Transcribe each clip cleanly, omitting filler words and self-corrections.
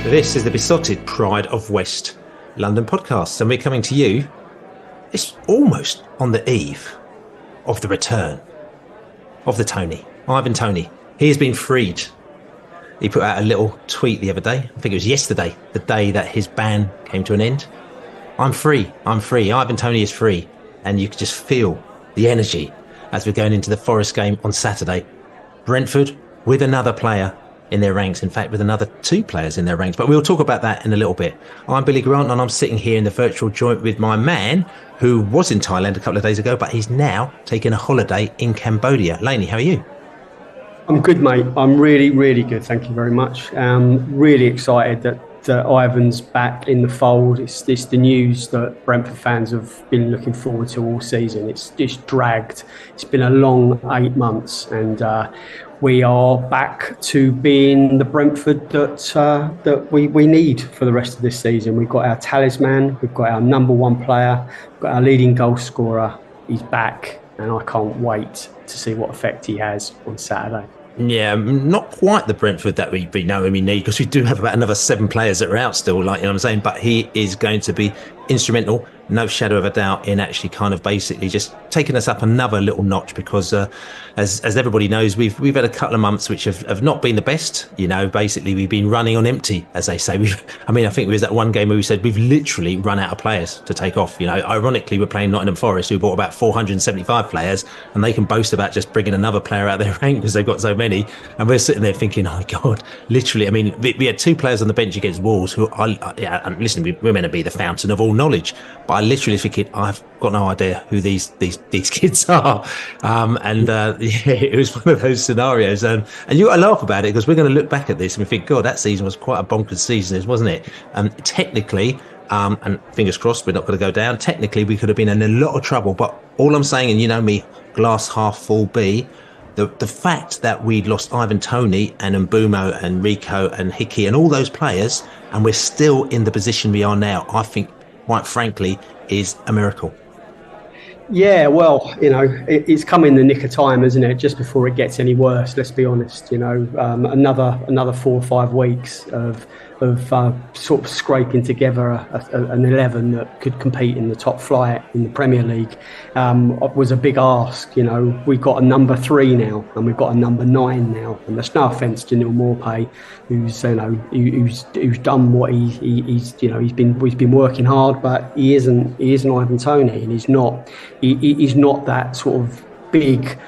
This is the Besotted Pride of West London podcast, and we're coming to you. It's almost on the eve of the return of the Toney, Ivan Toney. He has been freed. He put out a little tweet the other day. I think it was yesterday, the day that his ban came to an end. I'm free. Ivan Toney is free. And you could just feel the energy as we're going into the Forest game on Saturday. Brentford with another player in their ranks, in fact with another two players in their ranks, but we'll talk about that in a little bit. I'm Billy Grant and I'm sitting here in the virtual joint with my man who was in Thailand a couple of days ago, but he's now taking a holiday in Cambodia. Laney, how are you? I'm good, mate. I'm really good, thank you very much. Really excited that Ivan's back in the fold. It's the news that Brentford fans have been looking forward to all season. It's just dragged. It's been a long 8 months, and we are back to being the Brentford that we need for the rest of this season. We've got our talisman, we've got our number one player, we've got our leading goal scorer. He's back, and I can't wait to see what effect he has on Saturday. Yeah, not quite the Brentford that we know we need, because we do have about another 7 players that are out still, like, you know what I'm saying? But he is going to be instrumental, no shadow of a doubt, in actually kind of basically just taking us up another little notch, because as everybody knows, we've had a couple of months which have not been the best. You know, basically we've been running on empty, as they say. I think it was that one game where we said we've literally run out of players to take off. You know, ironically, we're playing Nottingham Forest, who bought about 475 players, and they can boast about just bringing another player out of their rank because they've got so many. And we're sitting there thinking, oh God, literally. I mean, we had 2 players on the bench against Wolves who listen, we're meant to be the fountain of all knowledge, but I literally thinking, I've got no idea who these kids are. It was one of those scenarios. And you got to laugh about it, because we're going to look back at this and we think, God, that season was quite a bonkers season, wasn't it? Technically, and fingers crossed, we're not going to go down. Technically, we could have been in a lot of trouble. But all I'm saying, and you know me, glass half full B, the fact that we'd lost Ivan Toney and Mbumo and Rico and Hickey and all those players, and we're still in the position we are now, I think, quite frankly, is a miracle. Yeah, well, you know, it's come in the nick of time, isn't it? Just before it gets any worse, let's be honest. You know, another 4 or 5 weeks of sort of scraping together an 11 that could compete in the top flight in the Premier League was a big ask. You know, we've got a number 3 now, and we've got a number 9 now. And there's no offence to Neil Maupay, who's done what he's been working hard, but he isn't Ivan Toney, and he's not that sort of big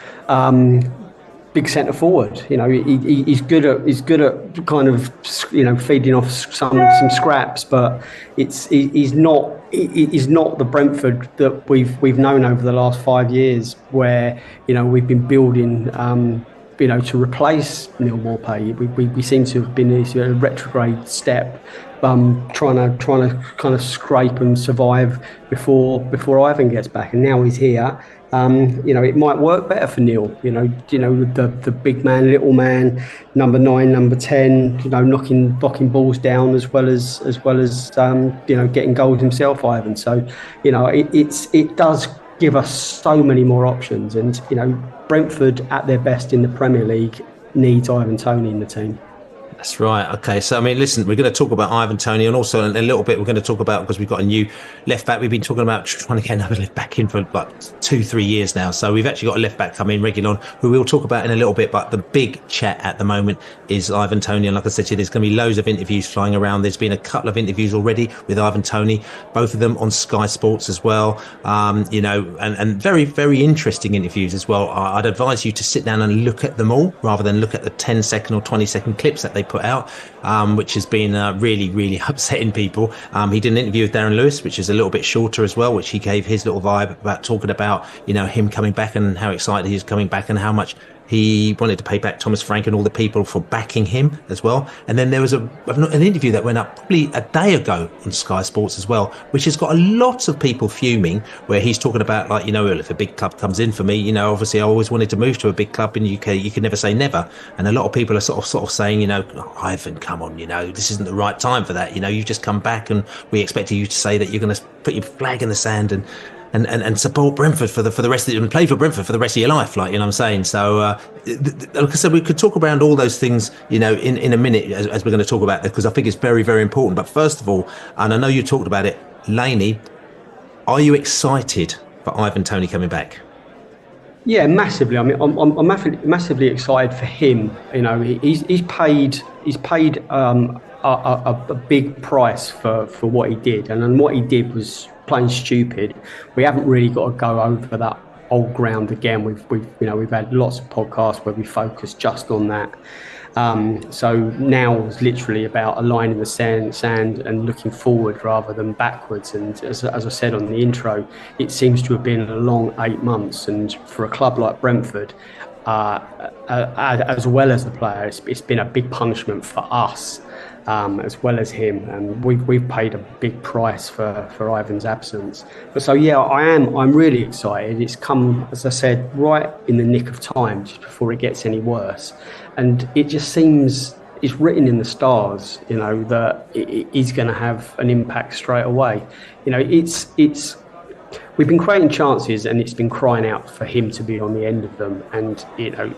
centre forward. You know, he's good at kind of, you know, feeding off some scraps, but he's not the Brentford that we've known over the last 5 years, where, you know, we've been building to replace Neil Maupay. We seem to have been in a retrograde step, trying to kind of scrape and survive before Ivan gets back, and now he's here. You know, it might work better for Neil. You know, the big man, little man, number 9, number 10. You know, knocking balls down as well as getting goals himself, Ivan. So, you know, it does give us so many more options, and, you know, Brentford at their best in the Premier League needs Ivan Toney in the team. That's right. Okay, so I mean, listen, we're going to talk about Ivan Toney, and also in a little bit we're going to talk about, because we've got a new left back. We've been talking about trying to get another left back in for like 2-3 years now. So we've actually got a left back coming, Reguilon, who we'll talk about in a little bit. But the big chat at the moment is Ivan Toney, and like I said to you, there's going to be loads of interviews flying around. There's been a couple of interviews already with Ivan Toney, both of them on Sky Sports as well. You know, and very, very interesting interviews as well. I'd advise you to sit down and look at them all, rather than look at the 10-second or 20-second clips that they put out. Which has been really, really upsetting people. He did an interview with Darren Lewis, which is a little bit shorter as well, which he gave his little vibe about, talking about, you know, him coming back and how excited he is coming back and how much he wanted to pay back Thomas Frank and all the people for backing him as well. And then there was an interview that went up probably a day ago on Sky Sports as well, which has got a lot of people fuming, where he's talking about, like, you know, if a big club comes in for me, you know, obviously I always wanted to move to a big club in the UK. You can never say never. And a lot of people are sort of saying, you know, oh, Ivan, come on, you know, this isn't the right time for that. You know, you've just come back and we expected you to say that you're going to put your flag in the sand. And and support Brentford for the rest of it, and play for Brentford for the rest of your life, like, you know what I'm saying. So like I said, we could talk around all those things, you know, in a minute as we're going to talk about this, because I think it's very, very important. But first of all, and I know you talked about it, Laney, are you excited for Ivan Toney coming back? Yeah, massively. I mean, I'm massively excited for him. You know, he's paid a big price for what he did, and then what he did was plain stupid. We haven't really got to go over that old ground again. We've had lots of podcasts where we focus just on that. So now it's literally about a line in the sand and looking forward rather than backwards. And as I said on the intro, it seems to have been a long 8 months. And for a club like Brentford, as well as the player, it's been a big punishment for us. As well as him, and we've paid a big price for Ivan's absence. But so yeah, I'm really excited. It's come, as I said, right in the nick of time, just before it gets any worse, and it just seems it's written in the stars, you know, that he's going to have an impact straight away. You know, it's we've been creating chances, and it's been crying out for him to be on the end of them. And you know,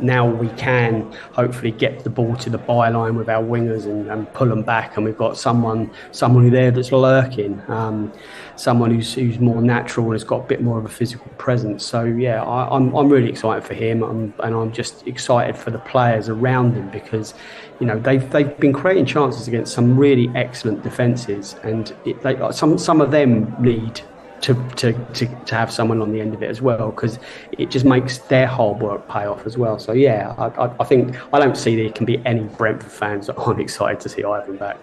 now we can hopefully get the ball to the byline with our wingers and pull them back. And we've got someone there that's lurking, someone who's more natural and has got a bit more of a physical presence. So yeah, I'm really excited for him, and I'm just excited for the players around him, because you know they've been creating chances against some really excellent defences, and some of them need to have someone on the end of it as well, because it just makes their hard work pay off as well. So yeah, I think I don't see there can be any Brentford fans that aren't excited to see Ivan back.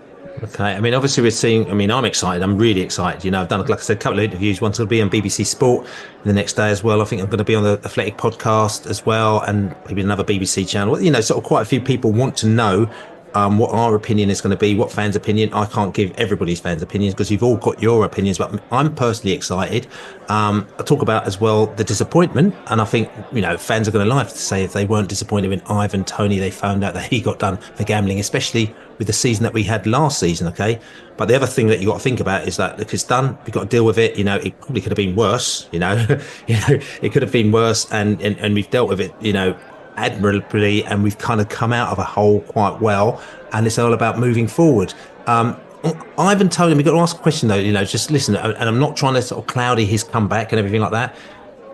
Okay, I mean, obviously we're seeing, I mean, I'm excited, I'm really excited. You know, I've done, like I said, a couple of interviews. One's going to be on BBC Sport the next day as well. I think I'm going to be on the Athletic podcast as well, and maybe another BBC channel. You know, sort of quite a few people want to know what our opinion is going to be, what fans' opinion. I can't give everybody's fans' opinions because you've all got your opinions, but I'm personally excited. I talk about as well the disappointment, and I think, you know, fans are going to laugh to say if they weren't disappointed when Ivan Toney, they found out that he got done for gambling, especially with the season that we had last season, okay? But the other thing that you got to think about is that if it's done, we've got to deal with it. You know, it probably could have been worse, you know, it could have been worse, and we've dealt with it, you know, admirably, and we've kind of come out of a hole quite well, and it's all about moving forward. Ivan Toney, we've got to ask a question though, you know, just listen, and I'm not trying to sort of cloudy his comeback and everything like that.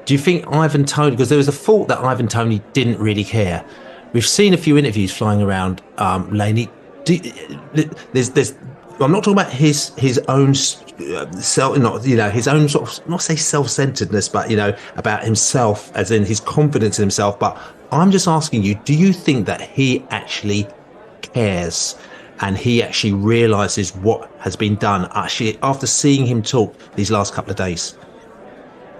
Do you think Ivan Toney, because there was a thought that Ivan Toney didn't really care. We've seen a few interviews flying around, Laney. There's I'm not talking about his own self, not, you know, his own sort of, not say self-centeredness, but, you know, about himself, as in his confidence in himself. But I'm just asking you, do you think that he actually cares and he actually realizes what has been done actually after seeing him talk these last couple of days?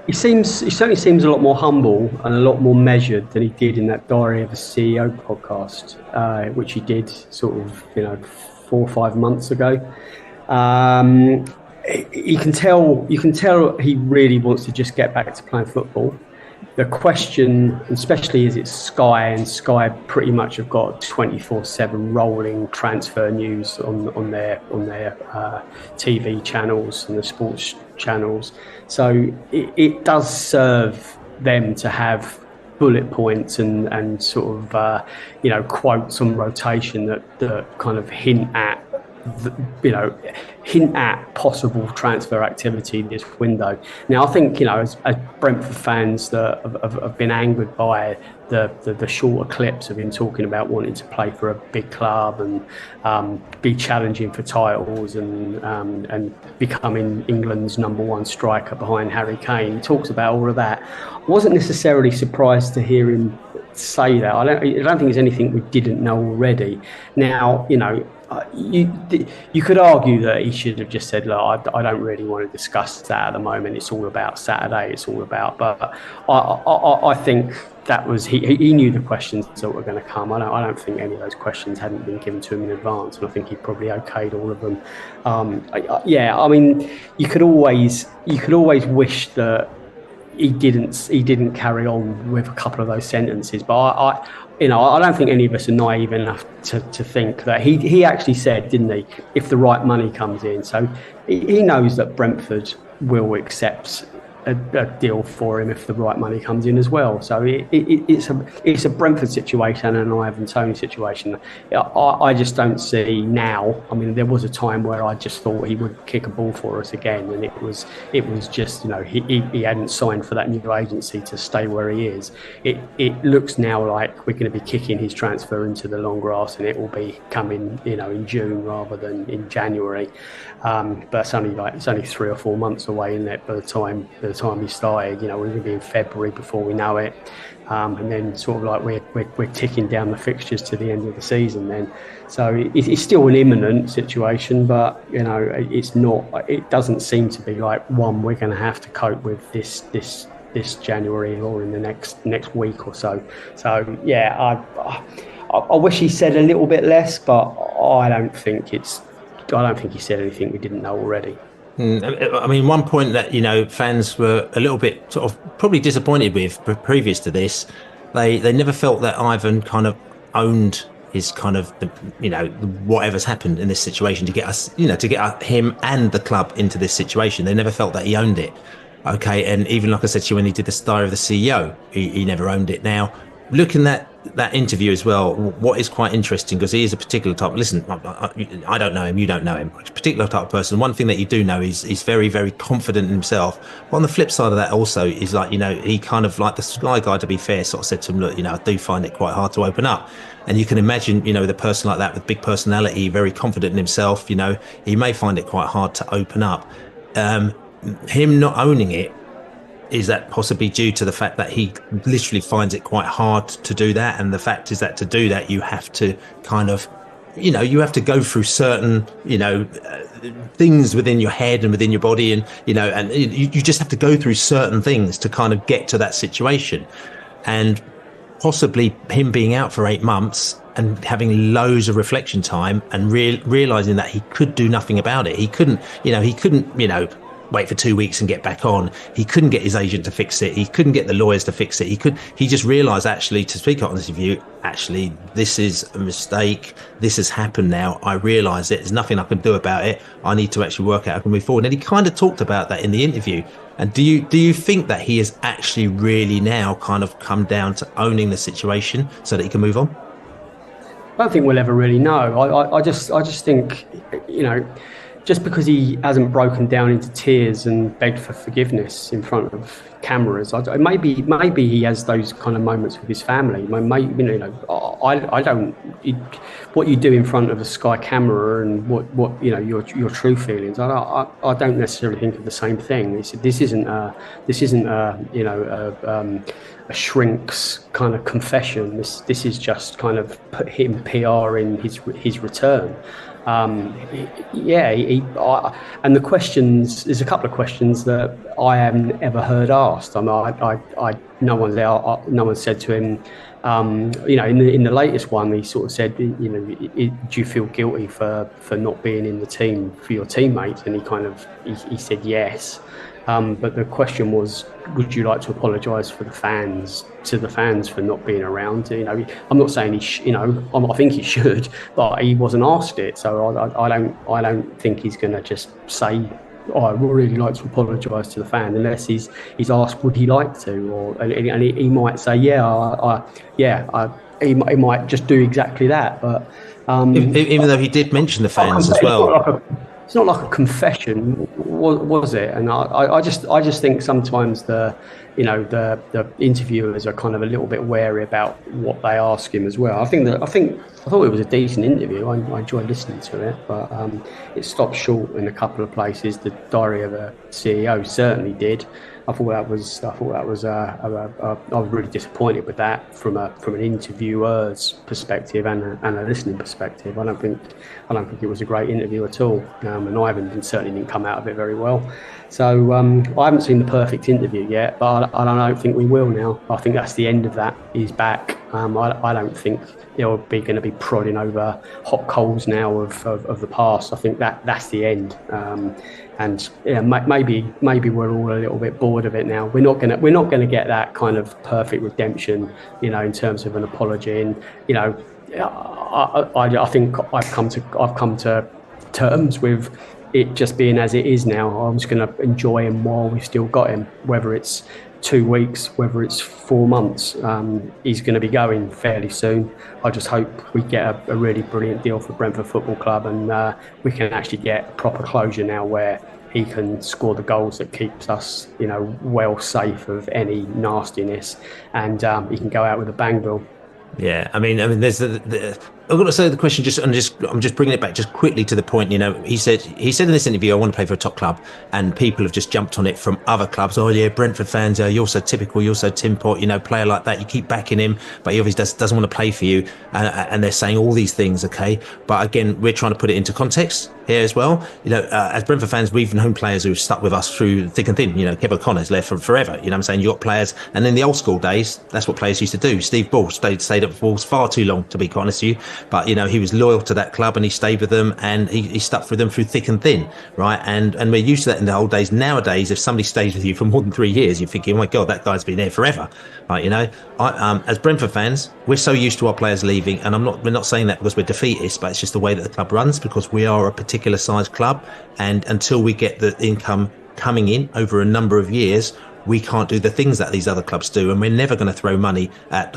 He certainly seems a lot more humble and a lot more measured than he did in that Diary of a CEO podcast, which he did sort of, you know, 4 or 5 months ago. You can tell he really wants to just get back to playing football. The question, especially as it's Sky, and Sky pretty much have got 24/7 rolling transfer news on their TV channels and the sports channels. So it does serve them to have bullet points and sort of you know, quotes on rotation that kind of hint at possible transfer activity this window. Now, I think, you know, as Brentford fans that have been angered by the shorter clips of him talking about wanting to play for a big club and be challenging for titles and becoming England's #1 striker behind Harry Kane. He talks about all of that. I wasn't necessarily surprised to hear him say that. I don't think there's anything we didn't know already. Now, you know, you could argue that he should have just said, look, I don't really want to discuss that at the moment. It's all about Saturday. It's all about. But I think that was he knew the questions that were going to come. I don't think any of those questions hadn't been given to him in advance, and I think he probably okayed all of them. Yeah, I mean, you could always wish that he didn't carry on with a couple of those sentences. But I don't think any of us are naive enough to think that he actually said, didn't he, if the right money comes in. So he knows that Brentford will accept a deal for him if the right money comes in as well. So it's a Brentford situation and an Ivan Toney situation. I just don't see now. I mean, there was a time where I just thought he would kick a ball for us again, and it was just, he hadn't signed for that new agency to stay where he is. It looks now like we're going to be kicking his transfer into the long grass, and it will be coming in June rather than in January. But it's only 3 or 4 months away, isn't it? By the time he started, we're going to be in February before we know it, and then sort of like we're ticking down the fixtures to the end of the season. Then, so it's still an imminent situation, but it's not. It doesn't seem to be like one we're going to have to cope with this January or in the next week or so. So yeah, I wish he said a little bit less, but I don't think he said anything we didn't know already. I mean, one point that fans were a little bit sort of probably disappointed with previous to this, they never felt that Ivan kind of owned his kind of whatever's happened in this situation to get us, to get him and the club into this situation. They never felt that he owned it. Okay, and even like I said to you, when he did the Diary of the CEO, he never owned it. Now, looking at that interview as well, what is quite interesting, because he is a particular type. Listen, I don't know him, you don't know him. A particular type of person. One thing that you do know is he's very, very confident in himself. But on the flip side of that, also is like he kind of, like the Sky guy, to be fair, sort of said to him, look, I do find it quite hard to open up. And you can imagine, with a person like that with big personality, very confident in himself, he may find it quite hard to open up. Him not owning it, is that possibly due to the fact that he literally finds it quite hard to do that? And the fact is that to do that, you have to kind of, you have to go through certain, things within your head and within your body, and, and you just have to go through certain things to kind of get to that situation. And possibly him being out for 8 months and having loads of reflection time and realizing that he could do nothing about it. He couldn't, wait for 2 weeks and get back on. He couldn't get his agent to fix it. He couldn't get the lawyers to fix it. He just realised, actually, to speak honestly with you, actually, this is a mistake. This has happened now. I realise it. There's nothing I can do about it. I need to actually work out how I can move forward. And he kind of talked about that in the interview. And do you think that he has actually really now kind of come down to owning the situation so that he can move on? I don't think we'll ever really know. I just think, just because he hasn't broken down into tears and begged for forgiveness in front of cameras, maybe he has those kind of moments with his family. I don't. What you do in front of a Sky camera and what your true feelings. I don't necessarily think of the same thing. This isn't a shrink's kind of confession. This is just kind of put him PR in his return. And the questions, there's a couple of questions that I haven't ever heard asked. No one said to him, in the latest one, he sort of said, do you feel guilty for not being in the team for your teammates? And he said yes. But the question was, would you like to apologise to the fans for not being around? I'm not saying I think he should, but he wasn't asked it, so I don't think he's going to just say, I would really like to apologise to the fan, unless he's asked, would he like to, and he might say, he might just do exactly that. But even though he did mention the fans as well. It's not like a confession, was it? And I just think sometimes the interviewers are kind of a little bit wary about what they ask him as well. I thought it was a decent interview. I enjoyed listening to it, but it stopped short in a couple of places. The Diary of a CEO certainly did. I was really disappointed with that from an interviewer's perspective and a listening perspective. I don't think it was a great interview at all. And Ivan certainly didn't come out of it very well. So I haven't seen the perfect interview yet, but I don't think we will now. I think that's the end of that. He's back. I don't think they'll be going to be prodding over hot coals now of the past. I think that's the end. And maybe we're all a little bit bored of it now. We're not gonna get that kind of perfect redemption, in terms of an apology. And I think I've come to terms with it just being as it is now. I'm just going to enjoy him while we've still got him, whether it's 2 weeks, whether it's 4 months. He's going to be going fairly soon. I just hope we get a really brilliant deal for Brentford Football Club, and we can actually get proper closure now where he can score the goals that keeps us, well safe of any nastiness, and he can go out with a bang, Bill. Yeah, I mean, there's I've got to say the question. I'm just bringing it back just quickly to the point. He said in this interview, I want to play for a top club, and people have just jumped on it from other clubs. Oh yeah, Brentford fans, you're so typical, you're so tin pot, player like that. You keep backing him, but he obviously doesn't want to play for you, and they're saying all these things. Okay, but again, we're trying to put it into context here as well. As Brentford fans, we've known players who've stuck with us through thick and thin. Kevin O'Connor's left for forever. You know what I'm saying? You got players, and in the old school days, that's what players used to do. Steve Ball stayed at Wolves far too long, to be quite honest with you. But he was loyal to that club, and he stayed with them, and he stuck with them through thick and thin, right? And we're used to that in the old days. Nowadays, if somebody stays with you for more than 3 years, you're thinking, oh my God, that guy's been there forever, right? As Brentford fans, we're so used to our players leaving, and we're not saying that because we're defeatist, but it's just the way that the club runs, because we are a particular size club, and until we get the income coming in over a number of years, we can't do the things that these other clubs do, and we're never going to throw money at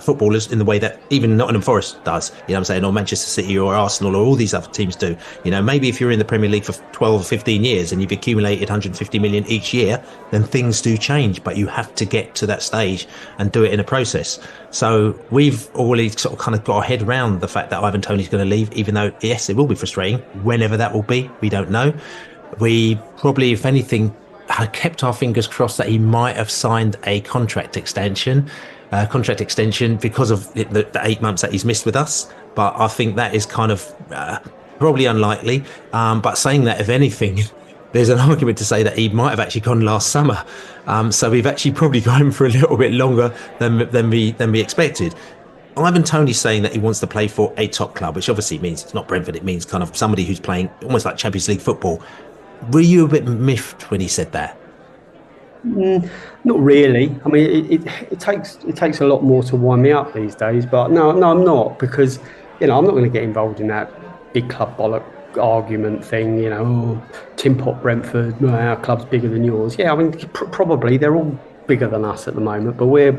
footballers in the way that even Nottingham Forest does. You know what I'm saying, or Manchester City, or Arsenal, or all these other teams do. Maybe if you're in the Premier League for 12 or 15 years and you've accumulated 150 million each year, then things do change. But you have to get to that stage and do it in a process. So we've already sort of kind of got our head around the fact that Ivan Toney's going to leave, even though yes, it will be frustrating. Whenever that will be, we don't know. We probably, if anything, had kept our fingers crossed that he might have signed a contract extension because of the 8 months that he's missed with us. But I think that is kind of probably unlikely. But saying that, if anything, there's an argument to say that he might have actually gone last summer. So we've actually probably got him for a little bit longer than we expected. Ivan Toney saying that he wants to play for a top club, which obviously means it's not Brentford. It means kind of somebody who's playing almost like Champions League football. Were you a bit miffed when he said that? Not really. I mean, it takes a lot more to wind me up these days. But no, I'm not, because I'm not going to get involved in that big club bollock argument thing. Tin pot Brentford, our club's bigger than yours. Yeah, I mean, probably they're all bigger than us at the moment, but we're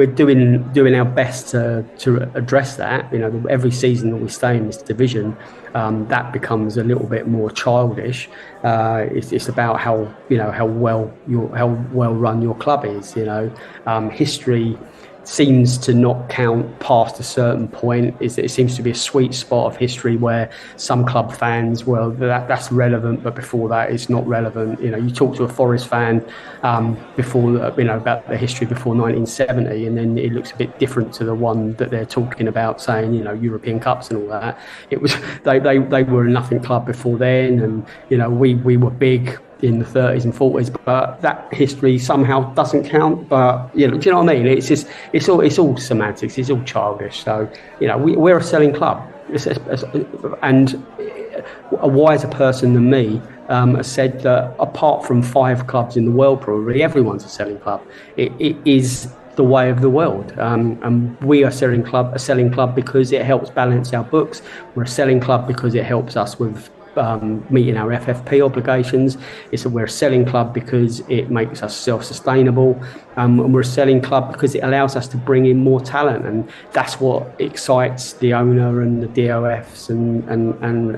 doing our best to address that. Every season that we stay in this division, that becomes a little bit more childish. It's about how well run your club is. History seems to not count past a certain point. It seems to be a sweet spot of history where some club fans, well, that's relevant, but before that it's not relevant. You talk to a Forest fan before about the history before 1970, and then it looks a bit different to the one that they're talking about, saying European Cups and all that. It was they were a nothing club before then, and we were big in the 30s and 40s, but that history somehow doesn't count. But do you know what I mean? It's just it's all semantics. It's all childish. So we're a selling club, and a wiser person than me has said that apart from 5 clubs in the world, probably everyone's a selling club. It is the way of the world, and we are a selling club because it helps balance our books. We're a selling club because it helps us with meeting our FFP obligations. We're a selling club because it makes us self-sustainable, and we're a selling club because it allows us to bring in more talent, and that's what excites the owner and the DOFs and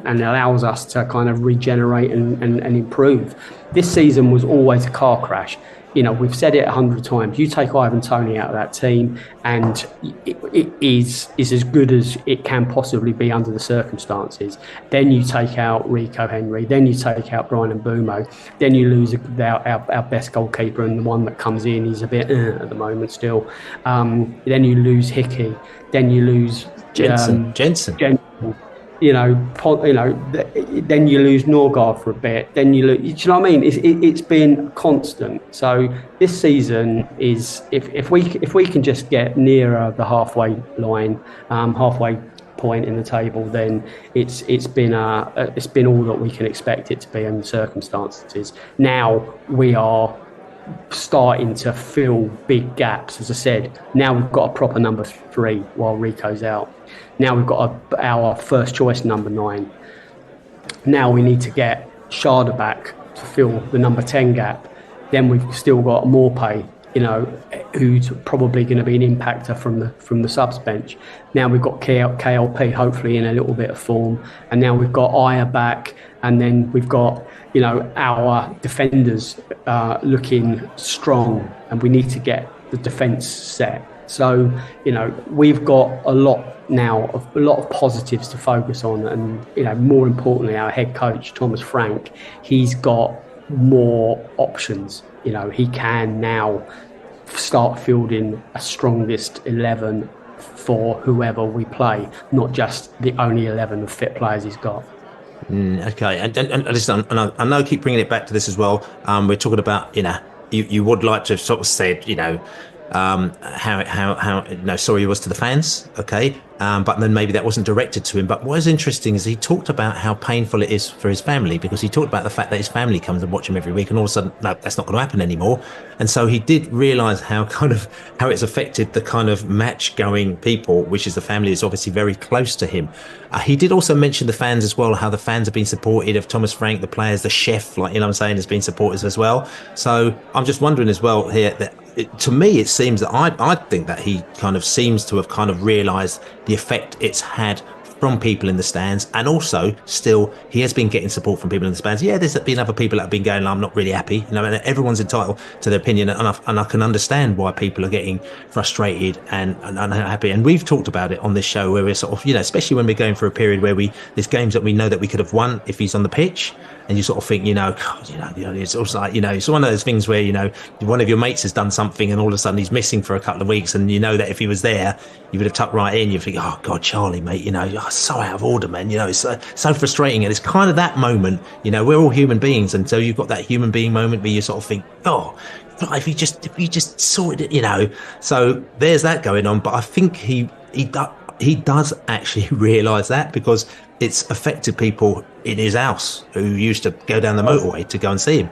allows us to kind of regenerate and improve. This season was always a car crash. We've said it 100 times. You take Ivan Toney out of that team, and it is as good as it can possibly be under the circumstances. Then you take out Rico Henry. Then you take out Brian Mbumo. Then you lose our best goalkeeper, and the one that comes in is a bit at the moment still. Then you lose Hickey. Then you lose Jensen. then you lose Norgard for a bit. Then you lose. Do you know what I mean? It's been constant. So this season is if we can just get nearer the halfway line, halfway point in the table, then it's been all that we can expect it to be in the circumstances. Now we are starting to fill big gaps. As I said, now we've got a proper number 3 while Rico's out. Now we've got our first choice number 9. Now we need to get Sharda back to fill the number 10 gap. Then we've still got Morpay, who's probably going to be an impactor from the subs bench. Now we've got KLP hopefully in a little bit of form, and now we've got Aya back, and then we've got our defenders looking strong, and we need to get the defence set. So we've got a lot of positives to focus on, and more importantly, our head coach Thomas Frank, he's got more options. He can now start fielding a strongest 11 for whoever we play, not just the only 11 of fit players he's got. Okay, and listen, and I know I keep bringing it back to this as well. We're talking about, you would like to have sort of said, how sorry he was to the fans, okay, but then maybe that wasn't directed to him. But what is interesting is he talked about how painful it is for his family, because he talked about the fact that his family comes and watch him every week, and all of a sudden, no, that's not going to happen anymore. And so he did realise how it's affected the kind of match going people, which is the family is obviously very close to him. He did also mention the fans as well, how the fans have been supportive of Thomas Frank, the players, the chef, has been supporters as well. So I'm just wondering as well here that, to me, it seems that I think that he kind of seems to have kind of realised the effect it's had from people in the stands, and also still he has been getting support from people in the stands. Yeah, there's been other people that have been going, I'm not really happy. And everyone's entitled to their opinion, and I can understand why people are getting frustrated and unhappy. And we've talked about it on this show where we're sort of, especially when we're going through a period where there's games that we know that we could have won if he's on the pitch. And you sort of think, it's also like, it's one of those things where, one of your mates has done something and all of a sudden he's missing for a couple of weeks, and that if he was there, you would have tucked right in. You think, oh God, Charlie, mate, so out of order, man. It's so frustrating. And it's kind of that moment, we're all human beings. And so you've got that human being moment where you sort of think, oh, if he just sorted it, So there's that going on. But I think he does actually realise that, because it's affected people in his house who used to go down the motorway to go and see him.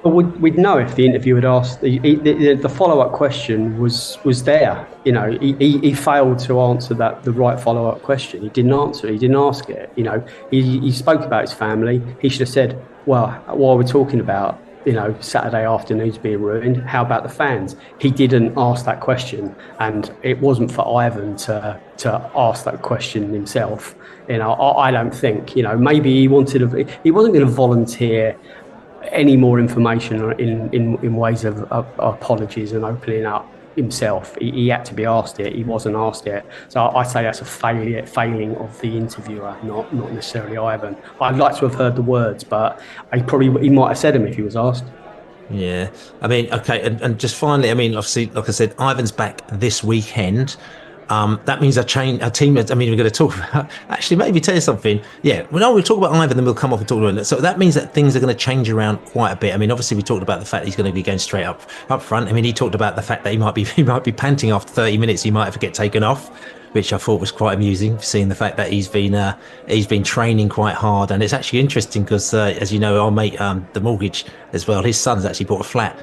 But we'd know if the interview had asked the follow-up question was there. He failed to answer the right follow-up question. He didn't answer it. He didn't ask it. He spoke about his family. He should have said, well, while we're talking about Saturday afternoons being ruined, how about the fans? He didn't ask that question, and it wasn't for Ivan to ask that question himself. I don't think. Maybe he wasn't going to volunteer any more information in ways of apologies and opening up himself. He had to be asked it. He wasn't asked it. So I say that's a failing of the interviewer, not necessarily Ivan. I'd like to have heard the words, but he might have said them if he was asked. Yeah, okay, and just finally, obviously, like I said, Ivan's back this weekend. That means our team. We're going to talk about. Actually, maybe tell you something. Yeah, we'll talk about Ivan, then we'll come off and talk about it. So that means that things are going to change around quite a bit. Obviously, we talked about the fact that he's going to be going straight up front. He talked about the fact that he might be panting after 30 minutes. He might have to get taken off, which I thought was quite amusing, seeing the fact that he's been training quite hard. And it's actually interesting because, as you know, our mate, the mortgage as well, his son's actually bought a flat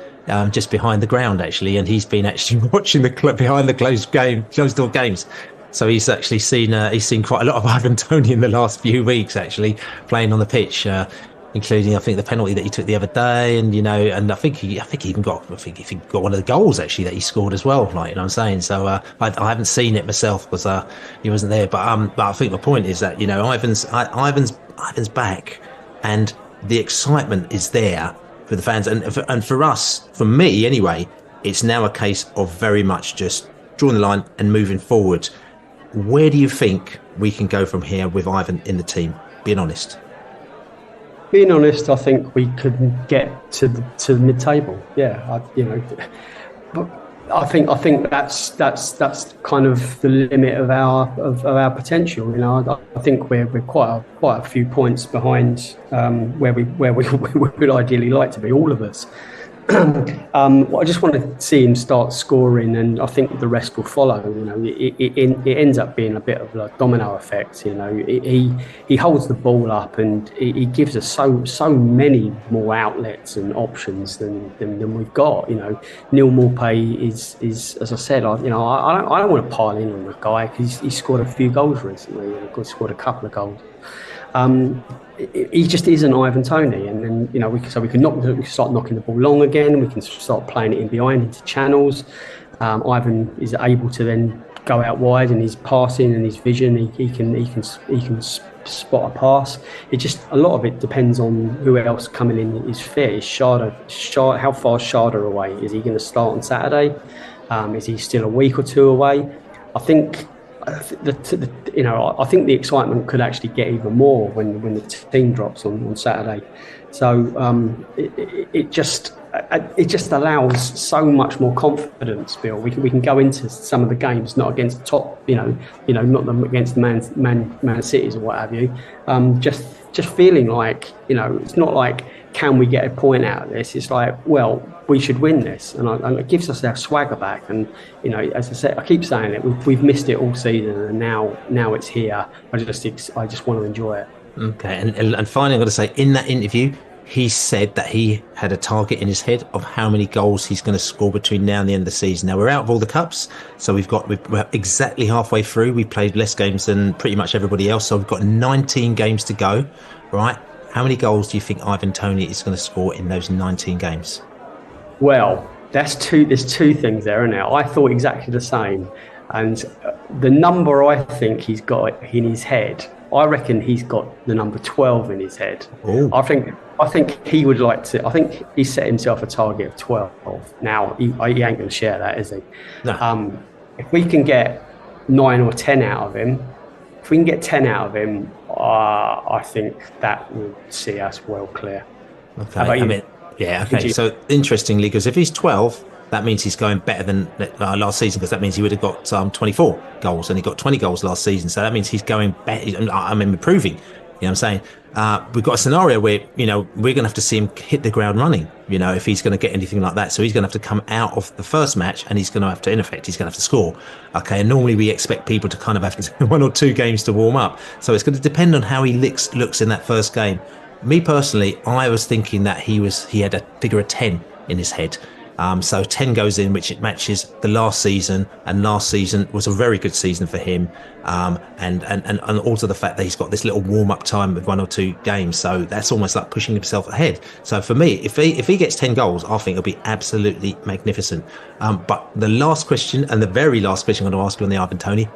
just behind the ground, actually, and he's been actually watching behind the closed door games. So he's actually seen quite a lot of Ivan Toney in the last few weeks, actually playing on the pitch, including I think the penalty that he took the other day, and and I think he even got one of the goals actually that he scored as well. I'm saying. So I haven't seen it myself because he wasn't there, but I think the point is that Ivan's back, and the excitement is there for the fans, and for us, for me anyway, it's now a case of very much just drawing the line and moving forward. Where do you think we can go from here with Ivan in the team? Being honest, I think we could get to the mid-table. Yeah, but I think that's kind of the limit of our potential. You know, I think we're quite a few points behind where we would ideally like to be, all of us. I just want to see him start scoring, and I think the rest will follow. You know, it ends up being a bit of a domino effect. You know, he holds the ball up, and he gives us so many more outlets and options than we've got. You know, Neil Maupay is as I said, I don't want to pile in on the guy because he scored a few goals recently, and he scored a couple of goals. He just isn't Ivan Toney, and then we can start knocking the ball long again. We can start playing it in behind into channels. Ivan is able to then go out wide, and his passing and his vision, he can spot a pass. It just, a lot of it depends on who else coming in is fit. Is Sharda, how far is Sharda away? Is he going to start on Saturday? Is he still a week or two away? I think the excitement could actually get even more when the team drops on Saturday. So it just allows so much more confidence. Bill, we can go into some of the games not against the top, not against the Man Cities or what have you. Just feeling like, it's not like, can we get a point out of this? It's like, well, we should win this, and it gives us our swagger back. And as I said, I keep saying it, we've missed it all season, and now it's here. I just want to enjoy it. Okay, and finally, I'm going to say, in that interview, he said that he had a target in his head of how many goals he's going to score between now and the end of the season. Now, we're out of all the cups, so we're exactly halfway through. We've played less games than pretty much everybody else, so we've got 19 games to go, right? How many goals do you think Ivan Toney is going to score in those 19 games? Well, there's two things there, isn't there? I thought exactly the same. And the number I think he's got in his head, I reckon he's got the number 12 in his head. Ooh. I think he would like to. I think he set himself a target of 12. Now, he ain't going to share that, is he? No. If we can get 9 or 10 out of him, I think that would see us well clear. Okay. Okay. So interestingly, because if he's 12, that means he's going better than last season, because that means he would have got 24 goals, and he got 20 goals last season. So that means he's going better. I'm improving. You know what I'm saying? We've got a scenario where, we're going to have to see him hit the ground running, if he's going to get anything like that. So he's going to have to come out of the first match, and he's going to have to, in effect, he's going to have to score. Okay, and normally we expect people to kind of have to do 1 or 2 games to warm up. So it's going to depend on how he looks in that first game. Me personally, I was thinking that he had a figure of 10 in his head. So 10 goes in, which it matches the last season, and last season was a very good season for him. And also the fact that he's got this little warm-up time with 1 or 2 games. So that's almost like pushing himself ahead. So for me, if he gets 10 goals, I think it'll be absolutely magnificent. But the last question, and the very last question I'm going to ask you on the Ivan Toney,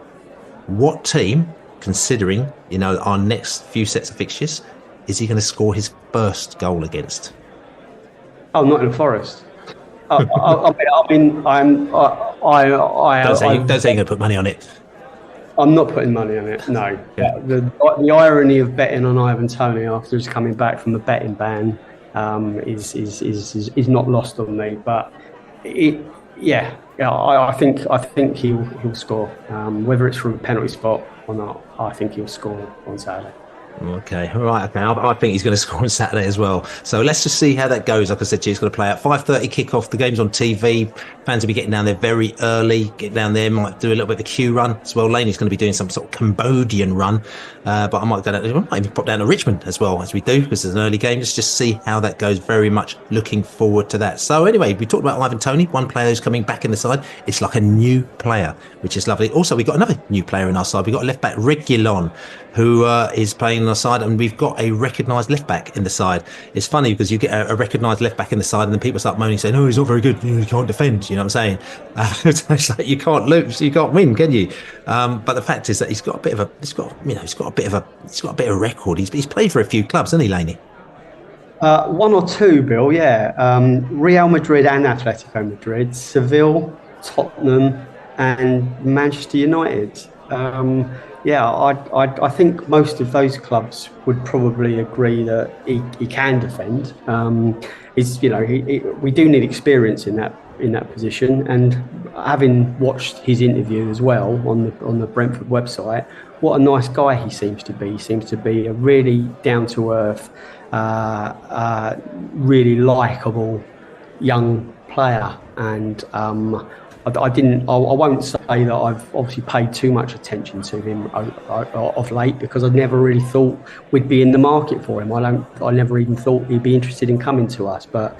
what team, considering, our next few sets of fixtures, is he going to score his first goal against? Oh, Nottingham Forest. Don't say you're going to put money on it. I'm not putting money on it. No. Yeah. The irony of betting on Ivan Toney after he's coming back from the betting ban is not lost on me. But I think he'll score. Whether it's from a penalty spot or not, I think he'll score on Saturday. Okay, all right, okay. I think he's going to score on Saturday as well. So let's just see how that goes. Like I said, he's going to play at 5:30 kickoff. The game's on TV. Fans will be getting down there very early. Get down there, might do a little bit of a queue run as well. Laney's going to be doing some sort of Cambodian run. But I might even pop down to Richmond as well, as we do, because it's an early game. Let's just see how that goes. Very much looking forward to that. So anyway, we talked about Ivan Toney, one player who's coming back in the side. It's like a new player, which is lovely. Also, we've got another new player in our side. We've got left back Reguilon, who is playing on our side, and we've got a recognised left back in the side. It's funny because you get a recognised left back in the side, and then people start moaning, saying, "Oh, he's not very good. He can't defend." You know what I'm saying? It's like you can't lose, you can't win, can you? But the fact is that he's got a bit of a record. He's played for a few clubs, hasn't he, Laney? 1 or 2, Bill. Yeah, Real Madrid and Atletico Madrid, Seville, Tottenham, and Manchester United. I think most of those clubs would probably agree that he can defend. We do need experience in in that position. And having watched his interview as well on the Brentford website, what a nice guy he seems to be. He seems to be a really down to earth, really likeable young player. And I won't say that I've obviously paid too much attention to him of late, because I never really thought we'd be in the market for him. I never even thought he'd be interested in coming to us, but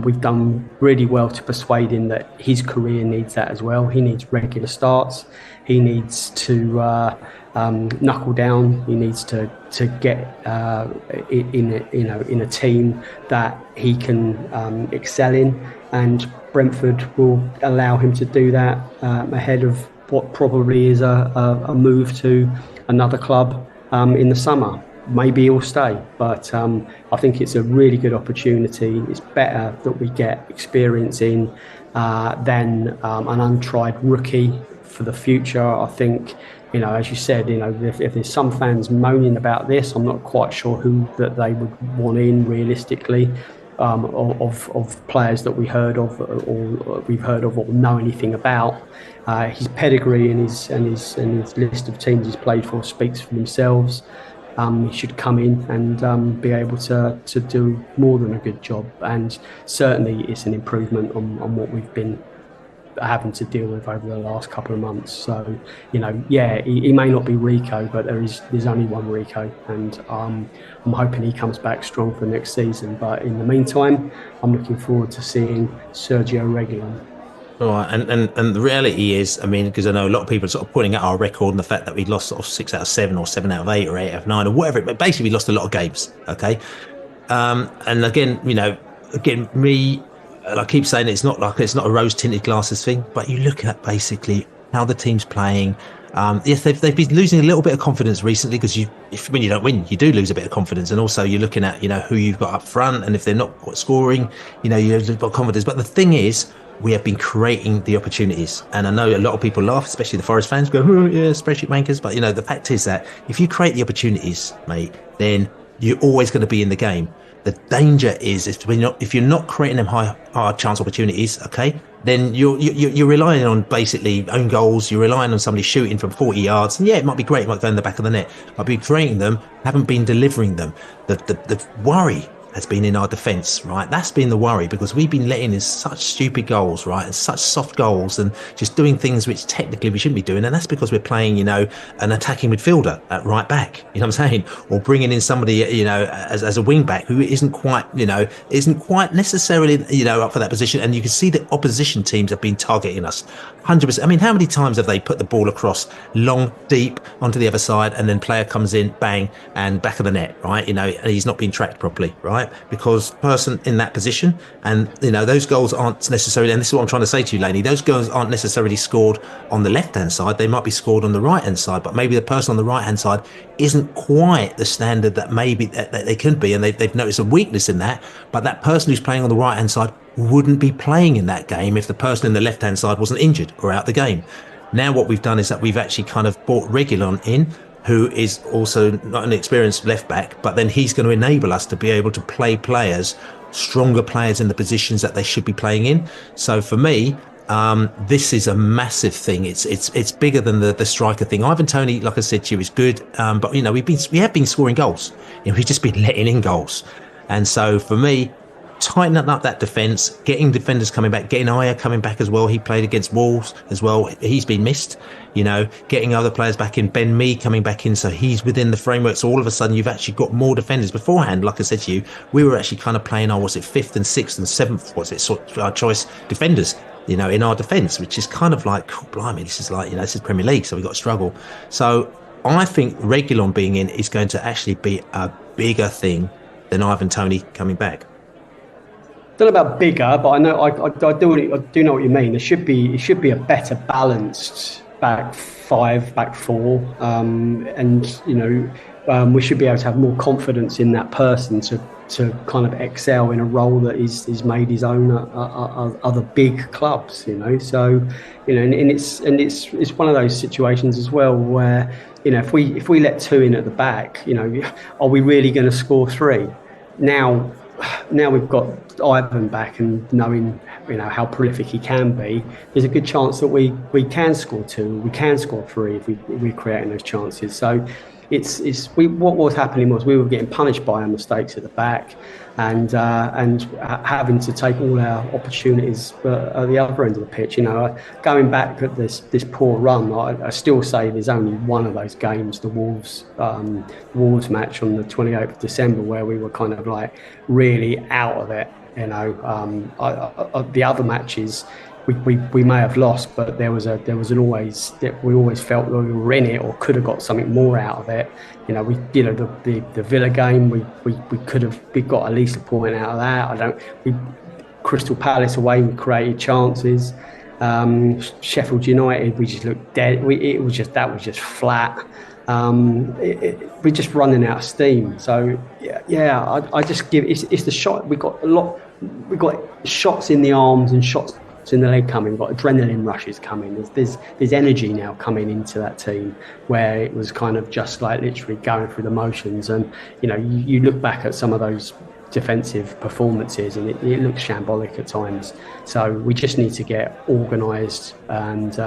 we've done really well to persuade him that his career needs that as well. He needs regular starts. He needs to knuckle down. He needs to get in a team that he can excel in, and Brentford will allow him to do that ahead of what probably is a move to another club in the summer. Maybe he'll stay, but I think it's a really good opportunity. It's better that we get experience in than an untried rookie for the future. I think, as you said, if there's some fans moaning about this, I'm not quite sure who that they would want in realistically. Of players that we've heard of or know anything about. His pedigree and his list of teams he's played for speaks for themselves. He should come in and be able to do more than a good job, and certainly it's an improvement on what we've been having to deal with over the last couple of months. So, he may not be Rico, but there's only one Rico, and I'm hoping he comes back strong for next season. But in the meantime, I'm looking forward to seeing Sergio Reguilón. All right, and the reality is, because I know a lot of people are sort of pointing at our record and the fact that we lost sort of 6 out of 7 or 7 out of 8 or 8 out of 9 or whatever. But basically, we lost a lot of games. Okay, and again, me. And I keep saying it's not a rose-tinted glasses thing, but you look at basically how the team's playing. Yes, they've been losing a little bit of confidence recently, because when you don't win, you do lose a bit of confidence. And also you're looking at who you've got up front, and if they're not scoring, you lose a bit of confidence. But the thing is, we have been creating the opportunities, and I know a lot of people laugh, especially the Forest fans, go, "Oh yeah, spreadsheet wankers." But the fact is that if you create the opportunities, mate, then you're always going to be in the game. The danger is if you're not creating them high chance opportunities, okay, then you're relying on basically own goals. You're relying on somebody shooting from 40 yards, and yeah, it might be great, it might go in the back of the net. I've been creating them, haven't been delivering them. The worry has been in our defence, right? That's been the worry, because we've been letting in such stupid goals, right, and such soft goals, and just doing things which technically we shouldn't be doing. And that's because we're playing, an attacking midfielder at right back, what I'm saying, or bringing in somebody, as a wing back who isn't quite necessarily, up for that position. And you can see that opposition teams have been targeting us 100%. How many times have they put the ball across long, deep onto the other side, and then player comes in, bang, and back of the net, right? And he's not being tracked properly, right? Because person in that position, and those goals aren't necessarily, and this is what I'm trying to say to you, Laney, those goals aren't necessarily scored on the left hand side. They might be scored on the right hand side, but maybe the person on the right hand side isn't quite the standard that maybe that they could be, and they've noticed a weakness in that. But that person who's playing on the right hand side wouldn't be playing in that game if the person in the left hand side wasn't injured or out the game. Now what we've done is that we've actually kind of brought Reguilón in, who is also not an experienced left back, but then he's going to enable us to be able to play stronger players in the positions that they should be playing in. So for me, this is a massive thing. It's bigger than the striker thing. Ivan Toney, like I said to you, is good, but we have been scoring goals. We've just been letting in goals, and so for me, tightening up that defence, getting defenders coming back, getting Aya coming back as well. He played against Wolves as well. He's been missed, getting other players back in. Ben Mee coming back in, so he's within the framework. So all of a sudden, you've actually got more defenders. Beforehand, like I said to you, we were actually kind of playing our 5th and 6th and 7th, our choice defenders, in our defence, which is kind of like, oh, blimey, this is like, this is Premier League, so we've got to struggle. So I think Reguilón being in is going to actually be a bigger thing than Ivan Toney coming back. Don't know about bigger, but I know I do know what you mean. It should be a better balanced back 5, back 4, and we should be able to have more confidence in that person to kind of excel in a role that is made his own at other big clubs. So and it's one of those situations as well where if we let 2 in at the back, are we really going to score 3? Now, now we've got Ivan back, and knowing how prolific he can be, there's a good chance that we can score 2, we can score 3 if we're creating those chances. So what was happening was we were getting punished by our mistakes at the back, and having to take all our opportunities at the other end of the pitch. Going back at this poor run, I still say there's only one of those games, the Wolves match on the 28th of December, where we were kind of like really out of it. The other matches, we may have lost, but we always felt that we were in it or could have got something more out of it. The Villa game, we got at least a point out of that. Crystal Palace away, we created chances. Sheffield United, we just looked dead. That was just flat. We're just running out of steam. So I just give it's the shot. We got shots in the arms and shots in the leg coming. We've got adrenaline rushes coming. There's energy now coming into that team, where it was kind of just like literally going through the motions. And you look back at some of those defensive performances and it looks shambolic at times. So we just need to get organised and,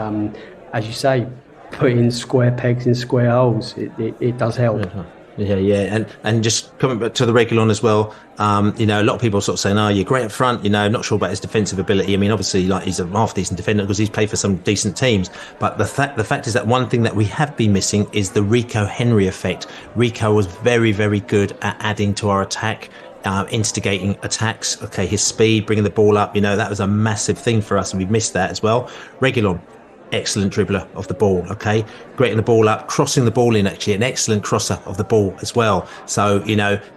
as you say, putting square pegs in square holes. It does help. Yeah. And just coming back to the Reguilón as well, a lot of people sort of saying, you're great up front, not sure about his defensive ability. I mean, obviously, like, he's a half-decent defender because he's played for some decent teams. But the fact is that one thing that we have been missing is the Rico Henry effect. Rico was very, very good at adding to our attack, instigating attacks. Okay, his speed, bringing the ball up, that was a massive thing for us, and we've missed that as well. Reguilón, excellent dribbler of the ball, okay, getting the ball up, crossing the ball in, actually an excellent crosser of the ball as well. So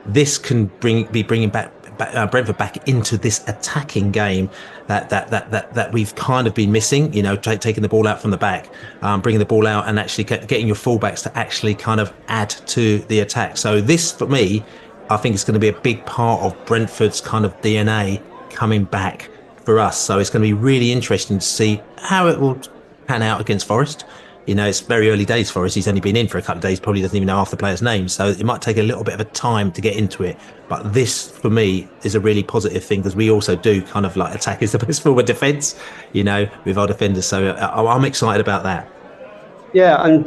this can be bringing back Brentford back into this attacking game that we've kind of been missing. Taking the ball out from the back, bringing the ball out, and actually getting your fullbacks to actually kind of add to the attack. So this, for me, I think it's going to be a big part of Brentford's kind of DNA coming back for us. So it's going to be really interesting to see how it will pan out against Forest. It's very early days for us. He's only been in for a couple of days, probably doesn't even know half the players' names. So it might take a little bit of a time to get into it. But this, for me, is a really positive thing, because we also do kind of like attack is the best forward defence, with our defenders. So I'm excited about that. Yeah, and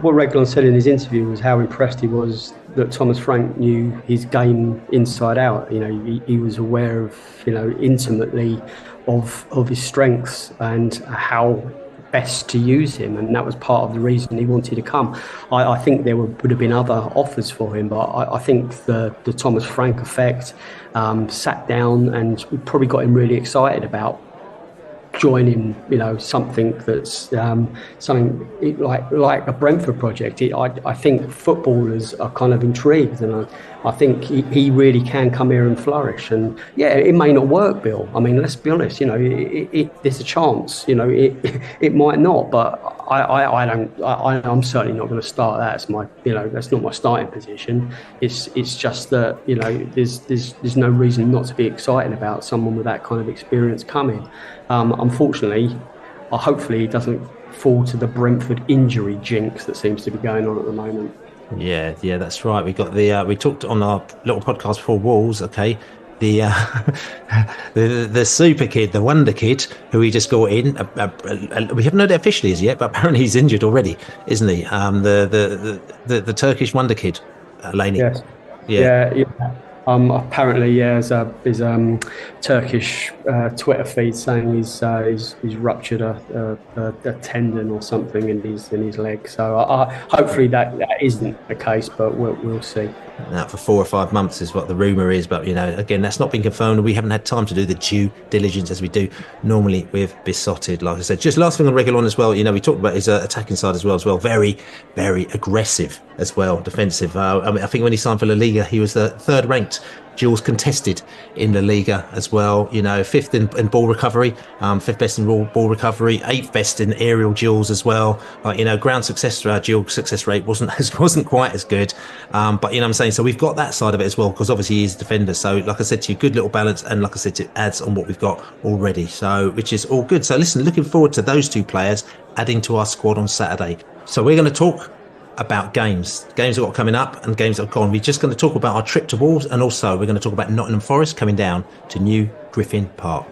what Reguilón said in his interview was how impressed he was that Thomas Frank knew his game inside out. He was aware of, intimately of his strengths and how best to use him, and that was part of the reason he wanted to come. I think there would have been other offers for him, but I think the Thomas Frank effect sat down, and we probably got him really excited about joining, something that's something like a Brentford project. I think footballers are kind of intrigued, and I think he really can come here and flourish. And it may not work, Bill. I mean, let's be honest. There's a chance. It might not, but I'm certainly not going to start that as my. That's not my starting position. It's just that there's no reason not to be excited about someone with that kind of experience coming. Unfortunately, hopefully he doesn't fall to the Brentford injury jinx that seems to be going on at the moment. Yeah, that's right. We got we talked on our little podcast before Wolves, okay, the super kid, the wonder kid, who we just got in. We haven't heard it officially as yet, but apparently he's injured already, isn't he? The Turkish wonder kid, Laney. Yes. Yeah. Apparently, there's a Turkish Twitter feed saying he's ruptured a tendon or something in his leg. So hopefully that isn't the case, but we'll see. Now, for 4 or 5 months is what the rumour is, but again, that's not been confirmed. We haven't had time to do the due diligence as we do normally with Besotted. Like I said, just last thing on Reguilón as well. We talked about his attacking side as well. Very, very aggressive as well, defensive. I think when he signed for La Liga, he was the third ranked duels contested in the Liga as well. Fifth in ball recovery, fifth best in ball recovery, eighth best in aerial duels as well. Ground success, duel success rate wasn't quite as good. But what I'm saying, so we've got that side of it as well, because obviously he's a defender. So like I said to you, good little balance, and like I said, it adds on what we've got already. So which is all good. So listen, looking forward to those two players adding to our squad on Saturday. So we're going to talk about games that got coming up and games that have gone. We're just going to talk about our trip to Wolves, and also we're going to talk about Nottingham Forest coming down to New Griffin Park.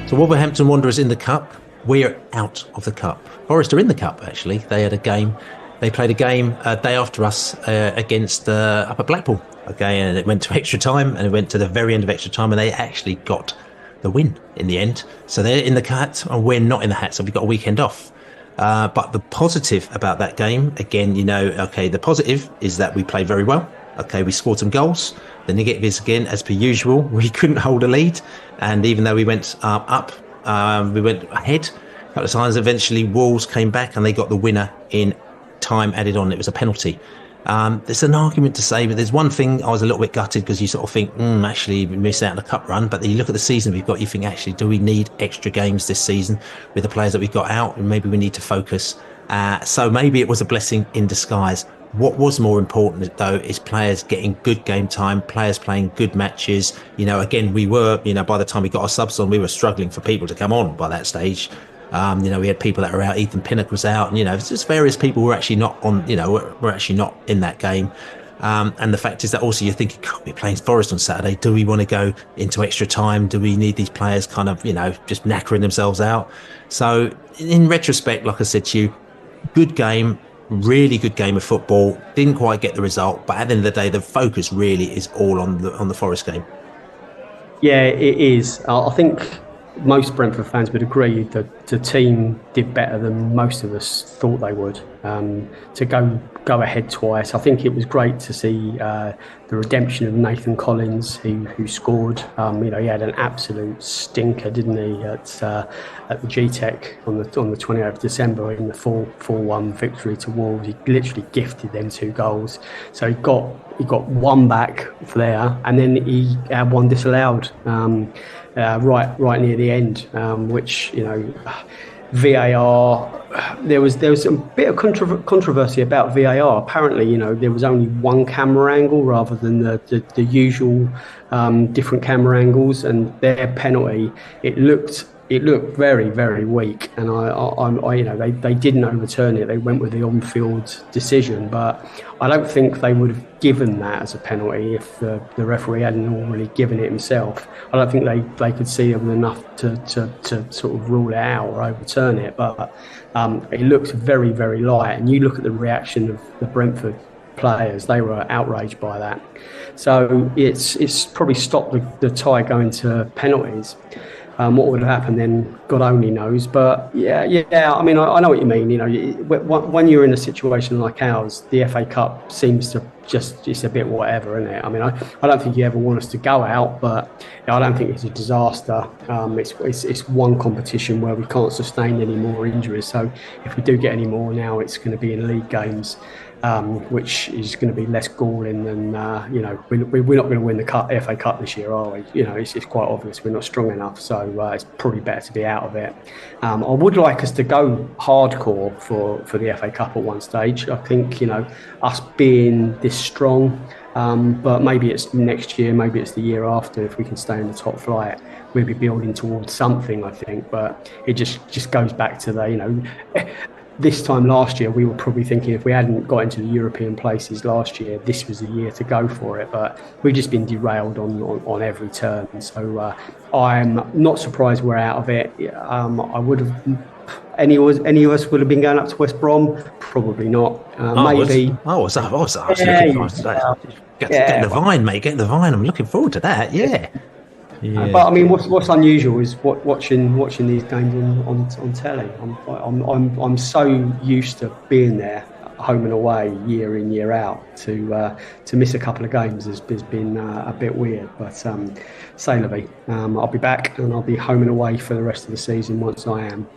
So Wolverhampton Wanderers in the Cup. We're out of the Cup. Forest are in the Cup, actually. They had a game. They played a game a day after us against Upper Blackpool. Okay, and it went to extra time, and it went to the very end of extra time, and they actually got the win in the end. So they're in the hat, and we're not in the hat, so we've got a weekend off. But the positive about that game, again, the positive is that we played very well. Okay, we scored some goals. The negative is, again, as per usual, we couldn't hold a lead. And even though we went up, we went ahead a couple of times. Eventually, Wolves came back and they got the winner in time added on. It was a penalty. There's an argument to say, but there's one thing I was a little bit gutted, because you sort of think, actually, we missed out on the cup run. But then you look at the season we've got, you think, actually, do we need extra games this season with the players that we've got out? And maybe we need to focus. So maybe it was a blessing in disguise. What was more important, though, is players getting good game time, players playing good matches. Again, we were, by the time we got our subs on, we were struggling for people to come on by that stage. We had people that were out. Ethan Pinnock was out. It's just various people were actually not on. Were actually not in that game. And the fact is that also you're thinking, God, we're playing Forest on Saturday. Do we want to go into extra time? Do we need these players kind of, just knackering themselves out? So in retrospect, like I said to you, good game, really good game of football. Didn't quite get the result, but at the end of the day, the focus really is all on the Forest game. Yeah, it is. I think most Brentford fans would agree that the team did better than most of us thought they would. To go ahead twice, I think it was great to see the redemption of Nathan Collins, who scored. He had an absolute stinker, didn't he, at the GTEC on the 28th of December in the 4-1 victory to Wolves. He literally gifted them 2 goals. So he got one back for there, and then he had one disallowed. Right near the end, which VAR. There was a bit of controversy about VAR. Apparently, there was only one camera angle rather than the usual different camera angles, and their penalty, it looked very, very weak, and they didn't overturn it. They went with the on-field decision, but I don't think they would have given that as a penalty if the referee hadn't already given it himself. I don't think they could see them enough to sort of rule it out or overturn it, but it looked very, very light. And you look at the reaction of the Brentford players, they were outraged by that. So it's probably stopped the tie going to penalties. What would have happened then, God only knows. But yeah. I mean, I know what you mean. When you're in a situation like ours, the FA Cup seems to it's a bit whatever, isn't it? I mean, I don't think you ever want us to go out, but I don't think it's a disaster. It's one competition where we can't sustain any more injuries. So if we do get any more now, it's going to be in league games. Which is going to be less galling than, we're not going to win the FA Cup this year, are we? It's quite obvious we're not strong enough, so it's probably better to be out of it. I would like us to go hardcore for the FA Cup at one stage. I think, us being this strong, but maybe it's next year, maybe it's the year after, if we can stay in the top flight. We'll be building towards something, I think, but it just goes back to this time last year, we were probably thinking if we hadn't got into the European places last year, this was the year to go for it. But we've just been derailed on every turn. So I'm not surprised we're out of it. I would have. Any of us would have been going up to West Brom? Probably not. Maybe. I was looking forward to that. Get the Vine, mate. Get the Vine. I'm looking forward to that. Yeah. Yeah. But I mean, what's unusual is watching these games on telly. I'm so used to being there, home and away, year in year out. To miss a couple of games has been a bit weird. But say la vie. I'll be back and I'll be home and away for the rest of the season once I am.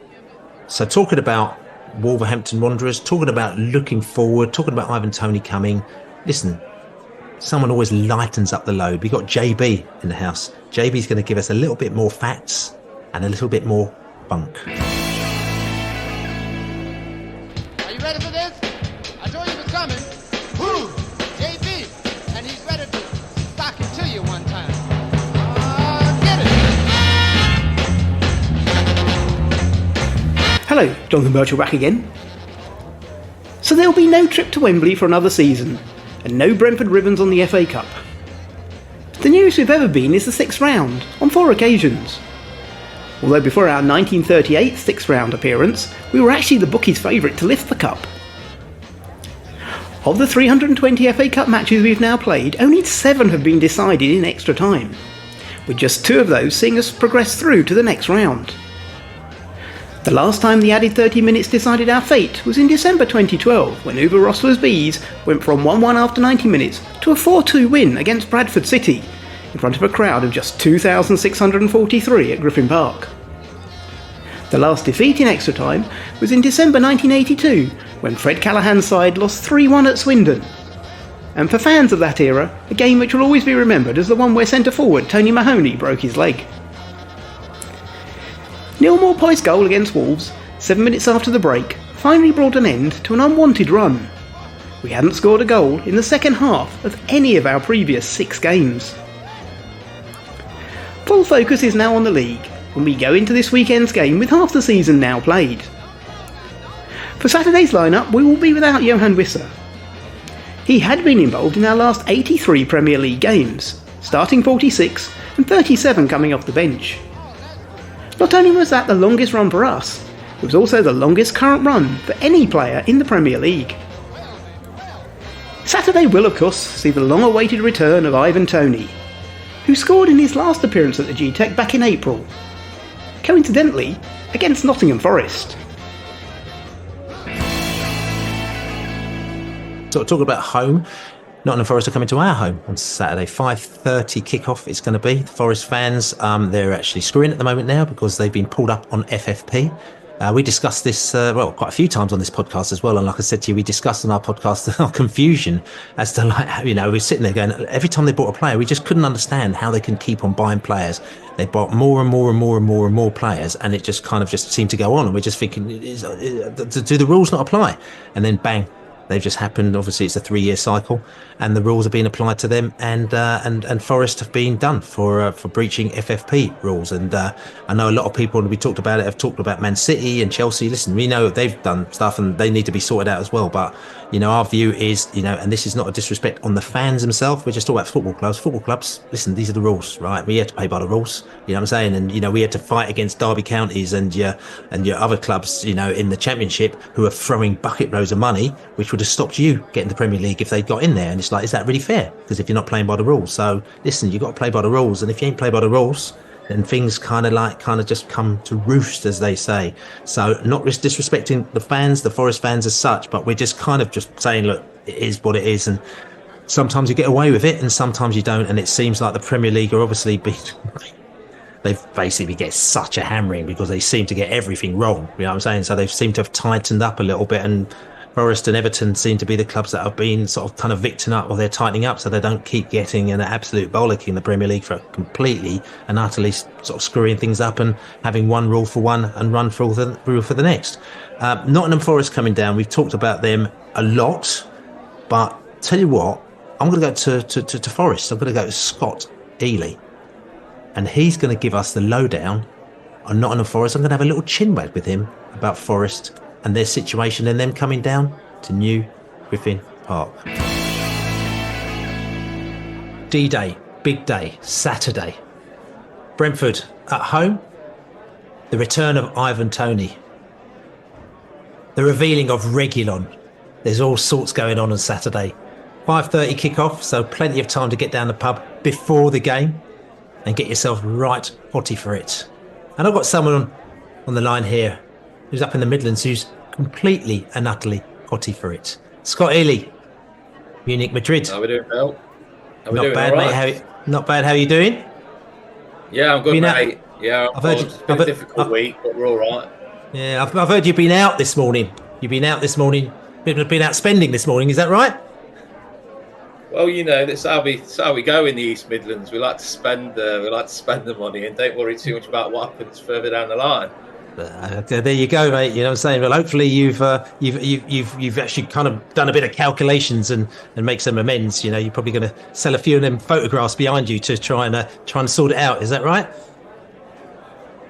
So talking about Wolverhampton Wanderers, talking about looking forward, talking about Ivan Toney coming. Listen. Someone always lightens up the load. We've got JB in the house. JB's going to give us a little bit more facts and a little bit more bunk. Are you ready for this? I told you it was coming. Who? JB. And he's ready to stock it to you one time. Get it. Hello, Jonathan Birchall back again. So there'll be no trip to Wembley for another season, and no Brentford ribbons on the FA Cup. The nearest we've ever been is the 6th round, on 4 occasions. Although before our 1938 6th round appearance, we were actually the bookies' favourite to lift the cup. Of the 320 FA Cup matches we've now played, only 7 have been decided in extra time, with just 2 of those seeing us progress through to the next round. The last time the added 30 minutes decided our fate was in December 2012, when Uwe Rosler's Bees went from 1-1 after 90 minutes to a 4-2 win against Bradford City, in front of a crowd of just 2,643 at Griffin Park. The last defeat in extra time was in December 1982, when Fred Callaghan's side lost 3-1 at Swindon. And for fans of that era, a game which will always be remembered as the one where centre-forward Tony Mahoney broke his leg. Neil Maupay's goal against Wolves, 7 minutes after the break, finally brought an end to an unwanted run. We hadn't scored a goal in the second half of any of our previous 6 games. Full focus is now on the league, and we go into this weekend's game with half the season now played. For Saturday's lineup, we will be without Johan Wissa. He had been involved in our last 83 Premier League games, starting 46 and 37 coming off the bench. Not only was that the longest run for us, it was also the longest current run for any player in the Premier League. Saturday will, of course, see the long-awaited return of Ivan Toney, who scored in his last appearance at the G-Tech back in April, coincidentally against Nottingham Forest. Talk about home. Nottingham Forest are coming to our home on Saturday. 5:30 kickoff it's going to be. The Forest fans, they're actually screwing at the moment now because they've been pulled up on FFP. We discussed this, quite a few times on this podcast as well. And like I said to you, we discussed on our podcast our confusion as to, like, we're sitting there going, every time they bought a player, we just couldn't understand how they can keep on buying players. They bought more and more and more and more and more players, and it just kind of just seemed to go on. And we're just thinking, do the rules not apply? And then bang, they've just happened. Obviously, it's a 3-year cycle, and the rules are being applied to them. And Forest have been done for breaching FFP rules. And I know a lot of people, and we talked about it, have talked about Man City and Chelsea. Listen, we know they've done stuff, and they need to be sorted out as well. But our view is, and this is not a disrespect on the fans themselves. We're just talking about football clubs. Football clubs, listen, these are the rules, right? We have to play by the rules. You know what I'm saying? And we had to fight against Derby counties and your other clubs, in the Championship who are throwing bucket loads of money, which would have stopped you getting the Premier League if they got in there. And it's like, is that really fair? Because if you're not playing by the rules, so listen, you've got to play by the rules. And if you ain't play by the rules, then things kind of just come to roost, as they say. So not disrespecting the fans, the Forest fans as such, but we're just kind of just saying, look, it is what it is. And sometimes you get away with it and sometimes you don't. And it seems like the Premier League are obviously they've basically get such a hammering because they seem to get everything wrong. You know what I'm saying? So they seem to have tightened up a little bit, and Forest and Everton seem to be the clubs that have been sort of kind of victim up, or they're tightening up so they don't keep getting an absolute bollocking in the Premier League for completely and utterly sort of screwing things up and having one rule for one and run for the next. Nottingham Forest coming down. We've talked about them a lot, but tell you what, I'm going to go to Forest. I'm going to go to Scott Eley, and he's going to give us the lowdown on Nottingham Forest. I'm going to have a little chinwag with him about Forest and their situation and them coming down to New Griffin Park. D-Day, big day, Saturday. Brentford at home. The return of Ivan Toney. The revealing of Reguilon. There's all sorts going on Saturday. 5:30 kick-off, so plenty of time to get down the pub before the game and get yourself right hotty for it. And I've got someone on the line here who's up in the Midlands who's completely and utterly hotty for it. Scott Eley, Munich, Madrid. How are we doing, Bill? Not bad, mate. Not bad. How are you doing? Yeah, I'm good, mate. Yeah, it's been a difficult week, but we're all right. Yeah, I've heard you've been out this morning. Been out spending this morning. Is that right? Well, that's how we go in the East Midlands. We like to spend the money and don't worry too much about what happens further down the line. There you go, mate. You know what I'm saying? Well, hopefully you've actually kind of done a bit of calculations and make some amends. You're probably going to sell a few of them photographs behind you to try and sort it out. Is that right?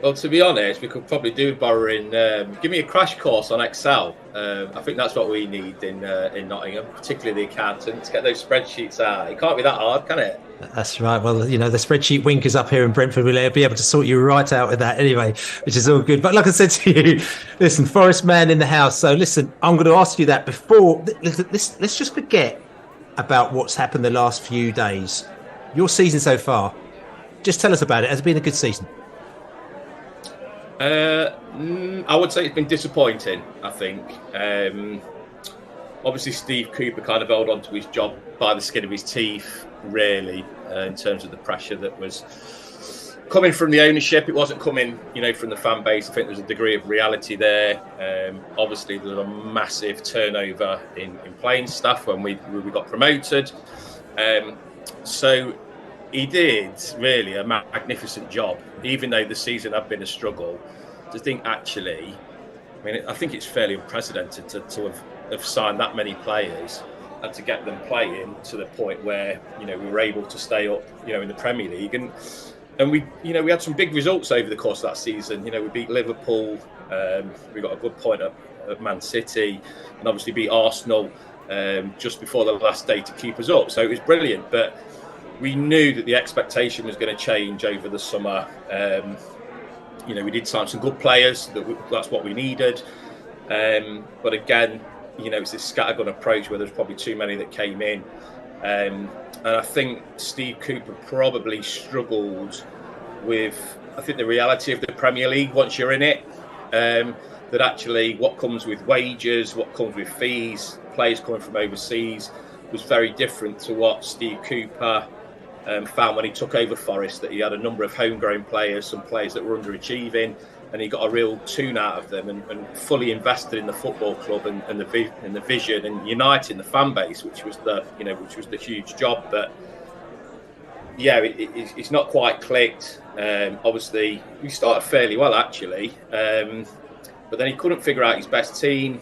Well, to be honest, we could probably do borrowing. Give me a crash course on Excel. I think that's what we need in Nottingham, particularly the accountants. Get those spreadsheets out. It can't be that hard, can it? That's right. Well, you know, the spreadsheet winkers up here in Brentford will be able to sort you right out with that anyway, which is all good. But like I said to you, listen, Forest man in the house. So listen, I'm going to ask you that before. Let's just forget about what's happened the last few days. Your season so far, just tell us about it. Has it been a good season? I would say it's been disappointing, I think. Obviously, Steve Cooper kind of held on to his job by the skin of his teeth, really, in terms of the pressure that was coming from the ownership. It wasn't coming, from the fan base. I think there's a degree of reality there. Obviously, there was a massive turnover in playing staff when we got promoted. So he did really a magnificent job, even though the season had been a struggle. To think actually, I think it's fairly unprecedented to have signed that many players and to get them playing to the point where we were able to stay up, in the Premier League, and we had some big results over the course of that season. We beat Liverpool, we got a good point at Man City, and obviously beat Arsenal just before the last day to keep us up. So it was brilliant, but we knew that the expectation was going to change over the summer. We did sign some good players. That's what we needed. But again, it's this scattergun approach where there's probably too many that came in. And I think Steve Cooper probably struggled with, the reality of the Premier League once you're in it. That actually what comes with wages, what comes with fees, players coming from overseas, was very different to what Steve Cooper found when he took over Forest, that he had a number of homegrown players, some players that were underachieving, and he got a real tune out of them and fully invested in the football club and the vision and uniting the fan base, which was the huge job. But yeah, it's not quite clicked. Obviously, we started fairly well actually, but then he couldn't figure out his best team,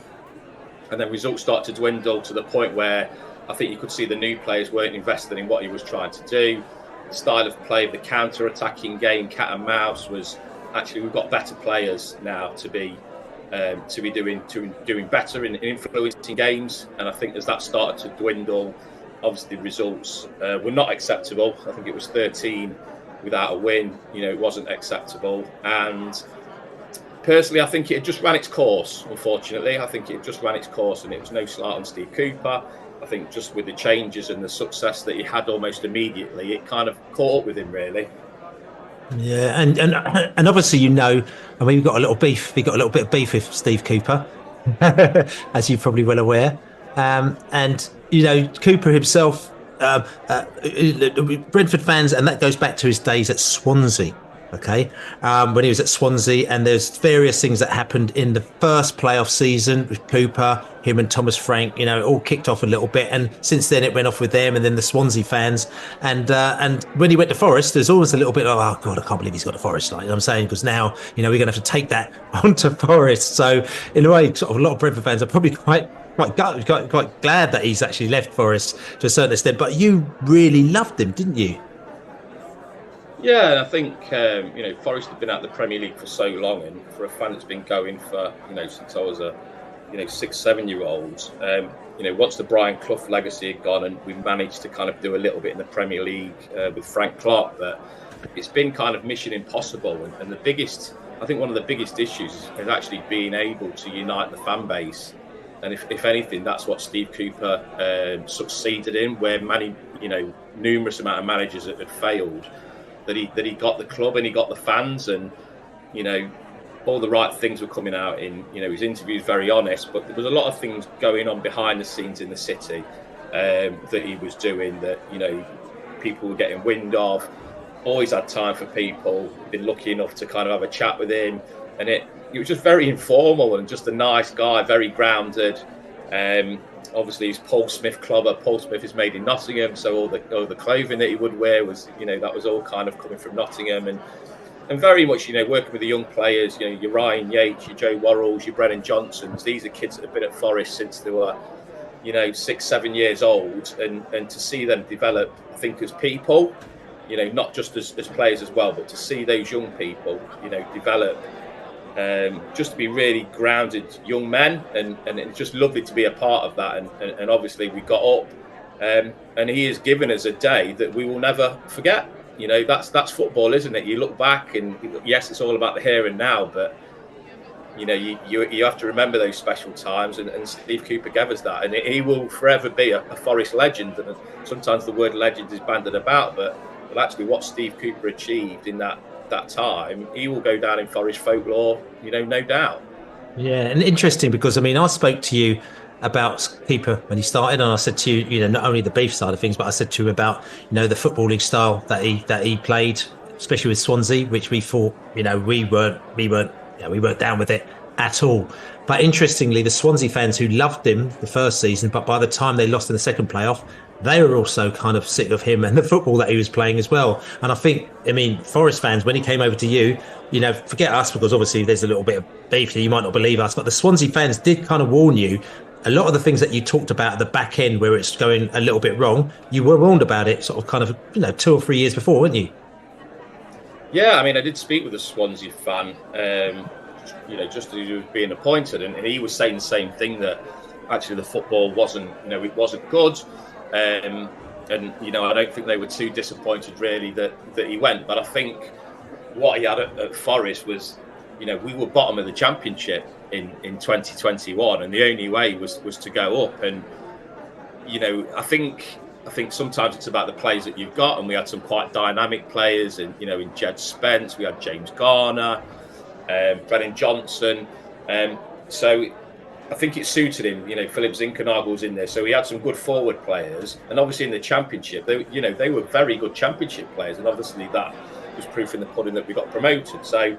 and then results started to dwindle to the point where I think you could see the new players weren't invested in what he was trying to do. The style of play, the counter-attacking game, cat and mouse, was actually, we've got better players now to be doing better in influencing games. And I think as that started to dwindle, obviously the results were not acceptable. I think it was 13 without a win. It wasn't acceptable. And personally, I think it had just ran its course, unfortunately. I think it just ran its course, and it was no slight on Steve Cooper. I think just with the changes and the success that he had almost immediately, it kind of caught up with him, really. Yeah, and obviously, we've got a little beef. We got a little bit of beef with Steve Cooper, as you're probably well aware. And Cooper himself, Brentford fans, and that goes back to his days at Swansea. Okay, when he was at Swansea, and there's various things that happened in the first playoff season with Cooper, him and Thomas Frank. It all kicked off a little bit, and since then it went off with them, and then the Swansea fans, and when he went to Forest, there's always a little bit of, oh God, I can't believe he's got to Forest. Like I'm saying, because now we're going to have to take that onto Forest. So in a way, sort of a lot of Brentford fans are probably quite glad that he's actually left Forest to a certain extent. But you really loved him, didn't you? Yeah, and I think Forest have been out of the Premier League for so long, and for a fan that's been going for since I was a 6-7-year-old. Once the Brian Clough legacy had gone, and we managed to kind of do a little bit in the Premier League with Frank Clark, but it's been kind of mission impossible. And the biggest, I think, one of the biggest issues is actually being able to unite the fan base. And if anything, that's what Steve Cooper succeeded in, where numerous amount of managers had failed. That he got the club and he got the fans, and all the right things were coming out in his interviews, very honest, but there was a lot of things going on behind the scenes in the city that he was doing that people were getting wind of. Always had time for people, been lucky enough to kind of have a chat with him, and it was just very informal and just a nice guy, very grounded. Obviously, he's Paul Smith clobber. Paul Smith is made in Nottingham, so all the clothing that he would wear was, that was all kind of coming from Nottingham, and very much, working with the young players, your Ryan Yates, your Joe Worrells, your Brennan Johnsons. These are kids that have been at Forest since they were, 6-7 years old, and to see them develop, I think, as people, not just as players as well, but to see those young people, develop, just to be really grounded young men, and it's just lovely to be a part of that. And obviously we got up, and he has given us a day that we will never forget. That's football, isn't it? You look back, and yes, it's all about the here and now, but you have to remember those special times, and Steve Cooper gave us that, and he will forever be a Forest legend. And sometimes the word legend is bandied about, but actually what Steve Cooper achieved in that time, he will go down in Forest folklore, no doubt. Yeah, and interesting because I spoke to you about Cooper when he started, and I said to you, not only the beef side of things, but I said to him about the footballing style that he played, especially with Swansea, which we thought we weren't down with it at all. But interestingly, the Swansea fans who loved him the first season, but by the time they lost in the second playoff, they were also kind of sick of him and the football that he was playing as well. And I think, Forest fans, when he came over to you, forget us, because obviously there's a little bit of beef, you might not believe us, but the Swansea fans did kind of warn you. A lot of the things that you talked about at the back end where it's going a little bit wrong, you were warned about it sort of kind of, 2 or 3 years before, weren't you? Yeah, I did speak with a Swansea fan, just as he was being appointed, and he was saying the same thing, that actually the football wasn't, it wasn't good, and I don't think they were too disappointed really that he went. But I think what he had at Forest was, we were bottom of the Championship in 2021, and the only way was to go up. And I think sometimes it's about the players that you've got, and we had some quite dynamic players, and in Jed Spence, we had James Garner, Brennan Johnson, so I think it suited him. Philip Zinkernagel was in there, so he had some good forward players, and obviously in the Championship, they were very good Championship players, and obviously that was proof in the pudding that we got promoted. So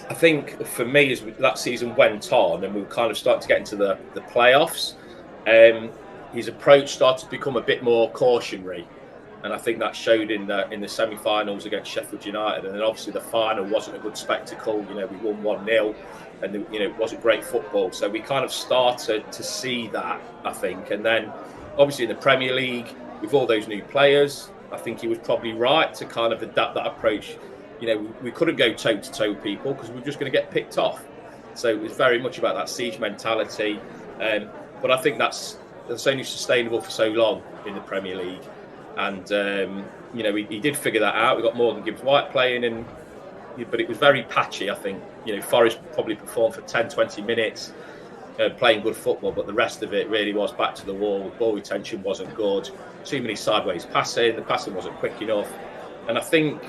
I think for me, as that season went on, and we were kind of starting to get into the playoffs, his approach started to become a bit more cautionary, and I think that showed in the semi-finals against Sheffield United. And then obviously the final wasn't a good spectacle. We won 1-0, and it wasn't great football. So we kind of started to see that, I think. And then obviously in the Premier League, with all those new players, I think he was probably right to kind of adapt that approach. We couldn't go toe-to-toe with people because we were just going to get picked off. So it was very much about that siege mentality. But I think that's only sustainable for so long in the Premier League. And, he did figure that out. We got Morgan Gibbs-White playing, but it was very patchy, I think. Forest probably performed for 10, 20 minutes, playing good football, but the rest of it really was back to the wall. Ball retention wasn't good. Too many sideways passing. The passing wasn't quick enough. And I think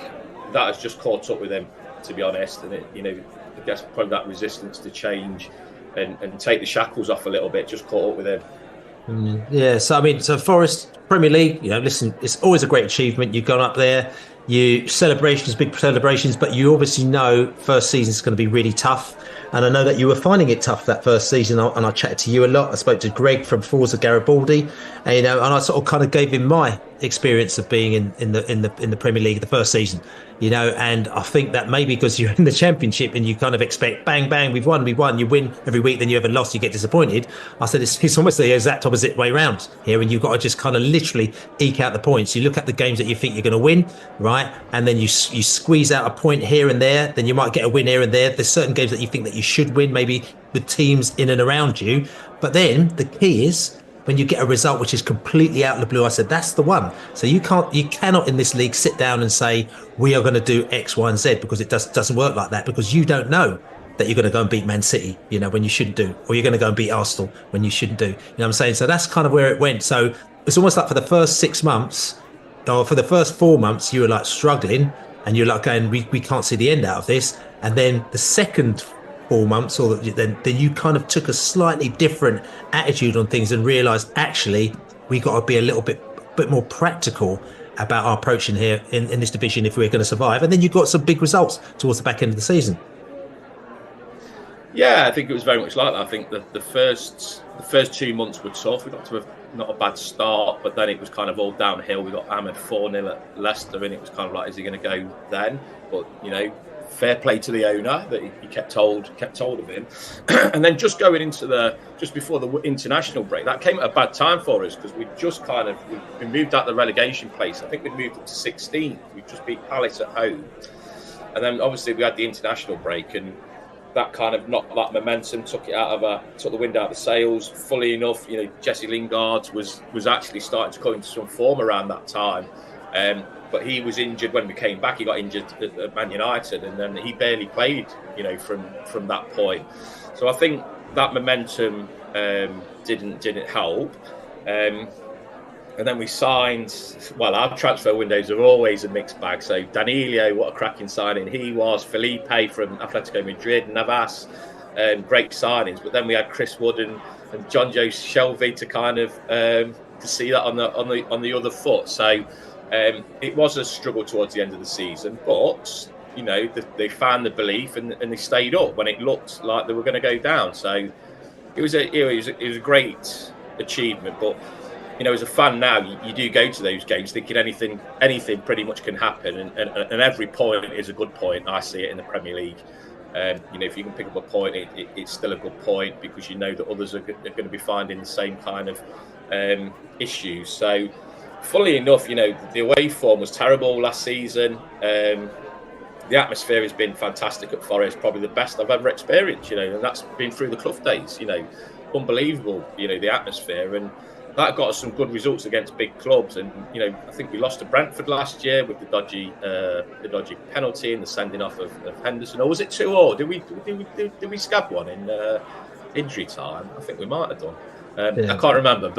that has just caught up with him, to be honest. And, I guess probably that resistance to change and take the shackles off a little bit just caught up with him. Yeah, so Forest Premier League, listen, it's always a great achievement. You've gone up there, big celebrations, but you obviously know first season is going to be really tough. And I know that you were finding it tough that first season, and I chatted to you a lot. I spoke to Greg from Forza Garibaldi, and I sort of kind of gave him my experience of being in the Premier League the first season, and I think that maybe because you're in the Championship and you kind of expect bang bang, we've won, you win every week, then you haven't lost, you get disappointed. I said it's almost the exact opposite way round here, and you've got to just kind of literally eke out the points. You look at the games that you think you're going to win, right, and then you squeeze out a point here and there. Then you might get a win here and there. There's certain games that you think that you should win, maybe with teams in and around you, but then the key is when you get a result which is completely out of the blue. I said that's the one. So you cannot in this league sit down and say we are going to do X, Y, and Z, because it doesn't work like that, because you don't know that you're going to go and beat Man City, when you shouldn't do, or you're going to go and beat Arsenal when you shouldn't do. What I'm saying? So that's kind of where it went. So it's almost like for the first 6 months, or for the first 4 months, you were like struggling, and you're like going, we can't see the end out of this. And then the second 4 months, or then you kind of took a slightly different attitude on things and realised actually we got to be a little bit more practical about our approach in here in this division if we're going to survive. And then you got some big results towards the back end of the season. Yeah, I think it was very much like that. I think the first 2 months were tough. We got to not a bad start, but then it was kind of all downhill. We got hammered 4-0 at Leicester, and it was kind of like, is he going to go then? But fair play to the owner that he kept hold of him. And then just going into just before the international break, that came at a bad time for us because we moved out the relegation place. I think we'd moved up to 16th. We just beat Palace at home, and then obviously we had the international break, and that kind of knocked that momentum, took the wind out of the sails. Fully enough, Jesse Lingard was actually starting to come into some form around that time. But he was injured when we came back. He got injured at Man United, and then he barely played, from that point. So I think that momentum didn't help. And then we signed. Well, our transfer windows are always a mixed bag. So Danilo, what a cracking signing he was. Felipe from Atletico Madrid, Navas, great signings. But then we had Chris Wood and John Joe Shelby to kind of to see that on the other foot. So. It was a struggle towards the end of the season, but they found the belief and they stayed up when it looked like they were going to go down. So it was a great achievement. But as a fan now, you do go to those games thinking anything pretty much can happen, and every point is a good point. I see it in the Premier League. If you can pick up a point, it's still a good point because that others are going to be finding the same kind of issues. So. Funnily enough, the away form was terrible last season. The atmosphere has been fantastic at Forest, probably the best I've ever experienced, and that's been through the Clough days, unbelievable, the atmosphere. And that got us some good results against big clubs. And, I think we lost to Brentford last year with the dodgy penalty and the sending off of Henderson. Or was it 2-2? Did we scab one in injury time? I think we might have done. I can't remember,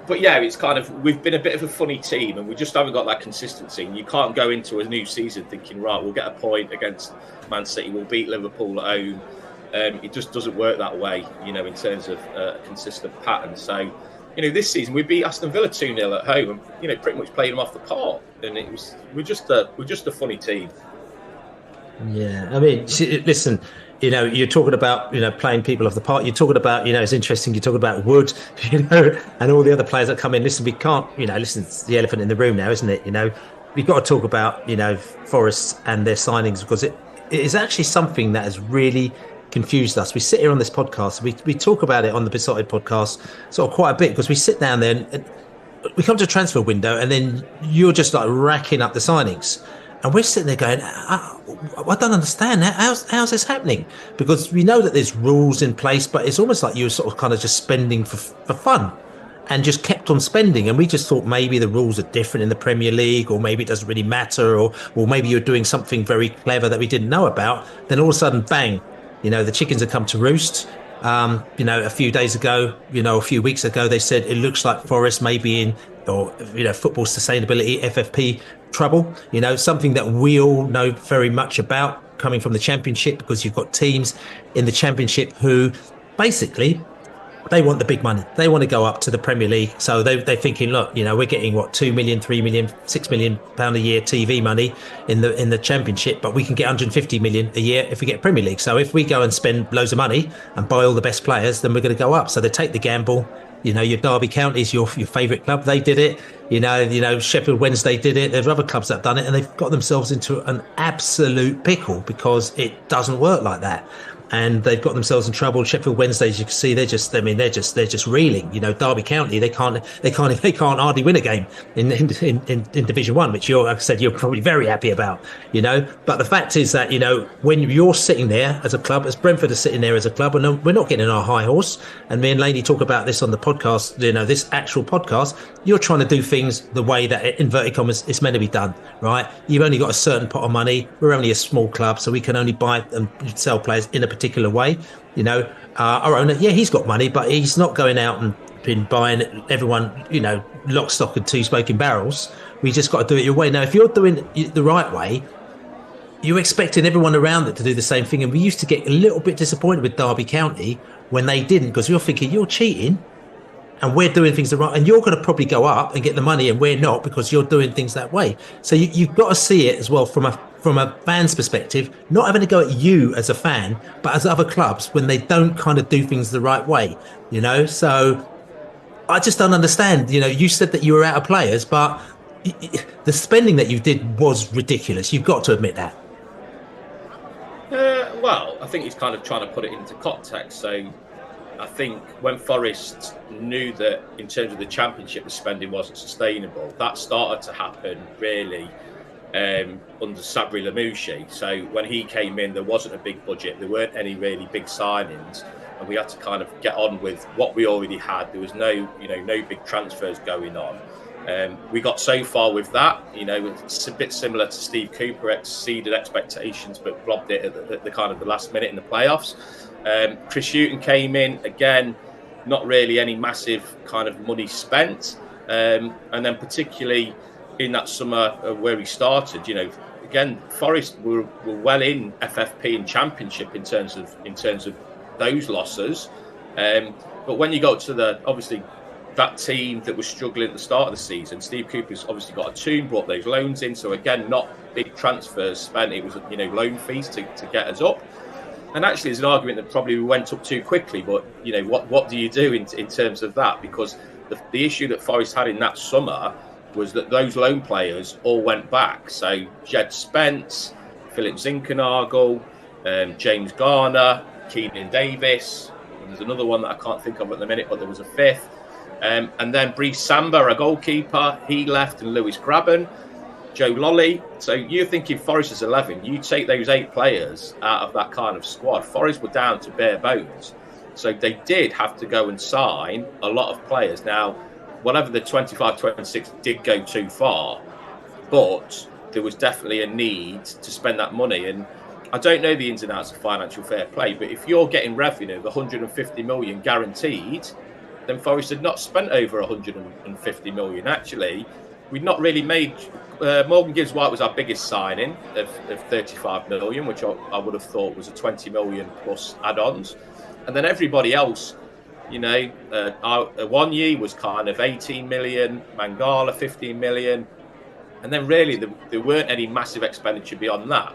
But yeah, it's kind of, we've been a bit of a funny team and we just haven't got that consistency. And you can't go into a new season thinking, right, we'll get a point against Man City, we'll beat Liverpool at home. It just doesn't work that way, in terms of a consistent pattern. So, this season we beat Aston Villa 2-0 at home and, pretty much played them off the park. And we're just a funny team. Yeah, I mean, listen, you're talking about, playing people off the park. You're talking about, it's interesting. You're talking about Wood, and all the other players that come in. Listen, we can't, listen, it's the elephant in the room now, isn't it? We've got to talk about, Forest and their signings because it is actually something that has really confused us. We sit here on this podcast. We talk about it on the Besotted podcast sort of quite a bit because we sit down there and we come to a transfer window and then you're just like racking up the signings. And we're sitting there going, I don't understand. How's this happening? Because we know that there's rules in place, but it's almost like you're sort of kind of just spending for fun and just kept on spending. And we just thought maybe the rules are different in the Premier League, or maybe it doesn't really matter, or maybe you're doing something very clever that we didn't know about. Then all of a sudden, bang, the chickens have come to roost. A few days ago, a few weeks ago, they said it looks like Forest may be in, football sustainability, FFP trouble, something that we all know very much about coming from the Championship, because you've got teams in the Championship who basically they want the big money. They want to go up to the Premier League. So they're thinking, look, we're getting 2 million, 3 million, £6 million a year TV money in the Championship, but we can get 150 million a year if we get Premier League. So if we go and spend loads of money and buy all the best players, then we're going to go up. So they take the gamble. Your Derby County is your favourite club. They did it. Sheffield Wednesday did it. There's other clubs that have done it, and they've got themselves into an absolute pickle because it doesn't work like that. And they've got themselves in trouble. Sheffield Wednesday, as you can see, they're just reeling. Derby County, they can't hardly win a game in Division 1, which like I said, you're probably very happy about. But the fact is that when you're sitting there as a club, as Brentford are sitting there as a club, and we're not getting on our high horse. And me and Laney talk about this on the podcast. This actual podcast, you're trying to do things the way that, inverted commas, it's meant to be done. Right? You've only got a certain pot of money. We're only a small club, so we can only buy and sell players in a particular way. Our owner, he's got money, but he's not going out and been buying everyone, lock, stock and two smoking barrels. We just got to do it your way. Now, if you're doing it the right way, you're expecting everyone around it to do the same thing. And we used to get a little bit disappointed with Derby County when they didn't, because you're thinking, you're cheating and we're doing things the right, and you're going to probably go up and get the money and we're not, because you're doing things that way. So you've got to see it as well from a fan's perspective, not having to go at you as a fan, but as other clubs when they don't kind of do things the right way, So I just don't understand. You said that you were out of players, but the spending that you did was ridiculous. You've got to admit that. Well, I think he's kind of trying to put it into context. So I think when Forest knew that in terms of the Championship, the spending wasn't sustainable, that started to happen really under Sabri Lamouchi. So when he came in, there wasn't a big budget. There weren't any really big signings. And we had to kind of get on with what we already had. There was no big transfers going on. We got so far with that. It's a bit similar to Steve Cooper, exceeded expectations, but blobbed it at the kind of the last minute in the playoffs. Chris Hughton came in, again, not really any massive kind of money spent. And then particularly in that summer where he started, again, Forest were well in FFP and Championship in terms of those losses. But when you go to obviously that team that was struggling at the start of the season, Steve Cooper's obviously got a team, brought those loans in. So again, not big transfers spent. It was, loan fees to get us up. And actually, there's an argument that probably we went up too quickly. But, what do you do in terms of that? Because the issue that Forest had in that summer was that those loan players all went back. So Jed Spence, Philip Zinkernagel, James Garner, Keenan Davis. And there's another one that I can't think of at the minute, but there was a fifth. And then Brice Samba, a goalkeeper, he left, and Lewis Graben, Joe Lolly. So you're thinking Forest is 11. You take those 8 players out of that kind of squad. Forest were down to bare bones. So they did have to go and sign a lot of players. Now, whatever the 25-26 did go too far, but there was definitely a need to spend that money. And I don't know the ins and outs of financial fair play, but if you're getting revenue of 150 million guaranteed, then Forest had not spent over 150 million. Actually, we'd not really made... Morgan Gibbs-White was our biggest signing of 35 million, which I would have thought was a 20 million plus add-ons. And then everybody else, Iwanyi was kind of 18 million, Mangala 15 million. And then really there weren't any massive expenditure beyond that.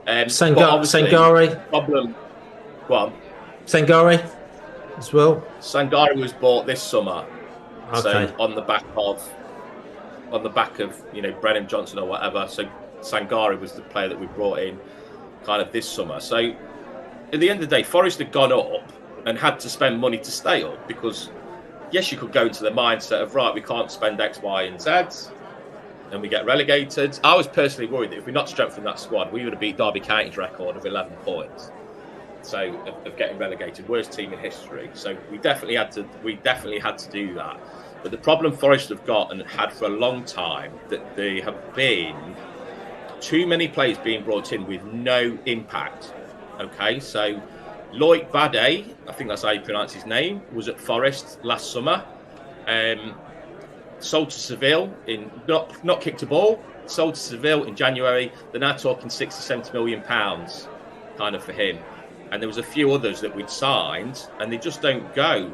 Sangare? Problem... Go on. Sangare as well? Sangare was bought this summer. Okay. So on the back of Brennan Johnson or whatever. So Sangare was the player that we brought in kind of this summer. So at the end of the day, Forest had gone up and had to spend money to stay up, because yes, you could go into the mindset of, right, we can't spend X, Y and Z and we get relegated. I was personally worried that if we're not strengthened that squad, we would have beat Derby County's record of 11 points. So of getting relegated, worst team in history. So we definitely had to do that. But the problem Forest have got and had for a long time, that there have been too many players being brought in with no impact. Okay, so Loic Bade, I think that's how you pronounce his name, was at Forest last summer. Sold to Seville not kicked a ball. Sold to Seville in January. They're now talking 60, 70 million pounds kind of for him. And there was a few others that we'd signed, and they just don't go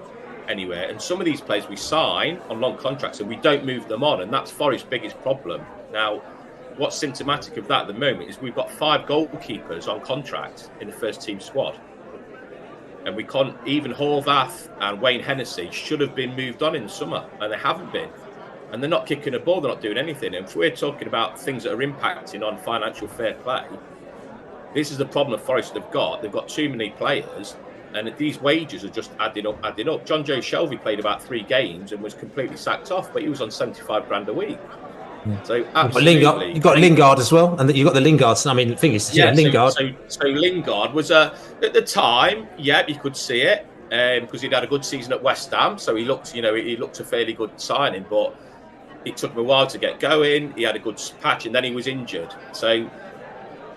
anywhere. And some of these players we sign on long contracts and we don't move them on, and that's Forest's biggest problem. Now, what's symptomatic of that at the moment is we've got 5 goalkeepers on contract in the first team squad. And we can't, even Horvath and Wayne Hennessy should have been moved on in the summer, and they haven't been. And they're not kicking a ball, they're not doing anything. And if we're talking about things that are impacting on financial fair play, this is the problem Forest have got. They've got too many players, and these wages are just adding up. John Joe Shelby played about 3 games and was completely sacked off, but he was on 75 grand a week. So absolutely, you've got Lingard as well, and you've got the Lingard. I mean, the thing is, Lingard. So Lingard was at the time, yeah, you could see it because he'd had a good season at West Ham, so he looked a fairly good signing, but it took him a while to get going. He had a good patch, and then he was injured. So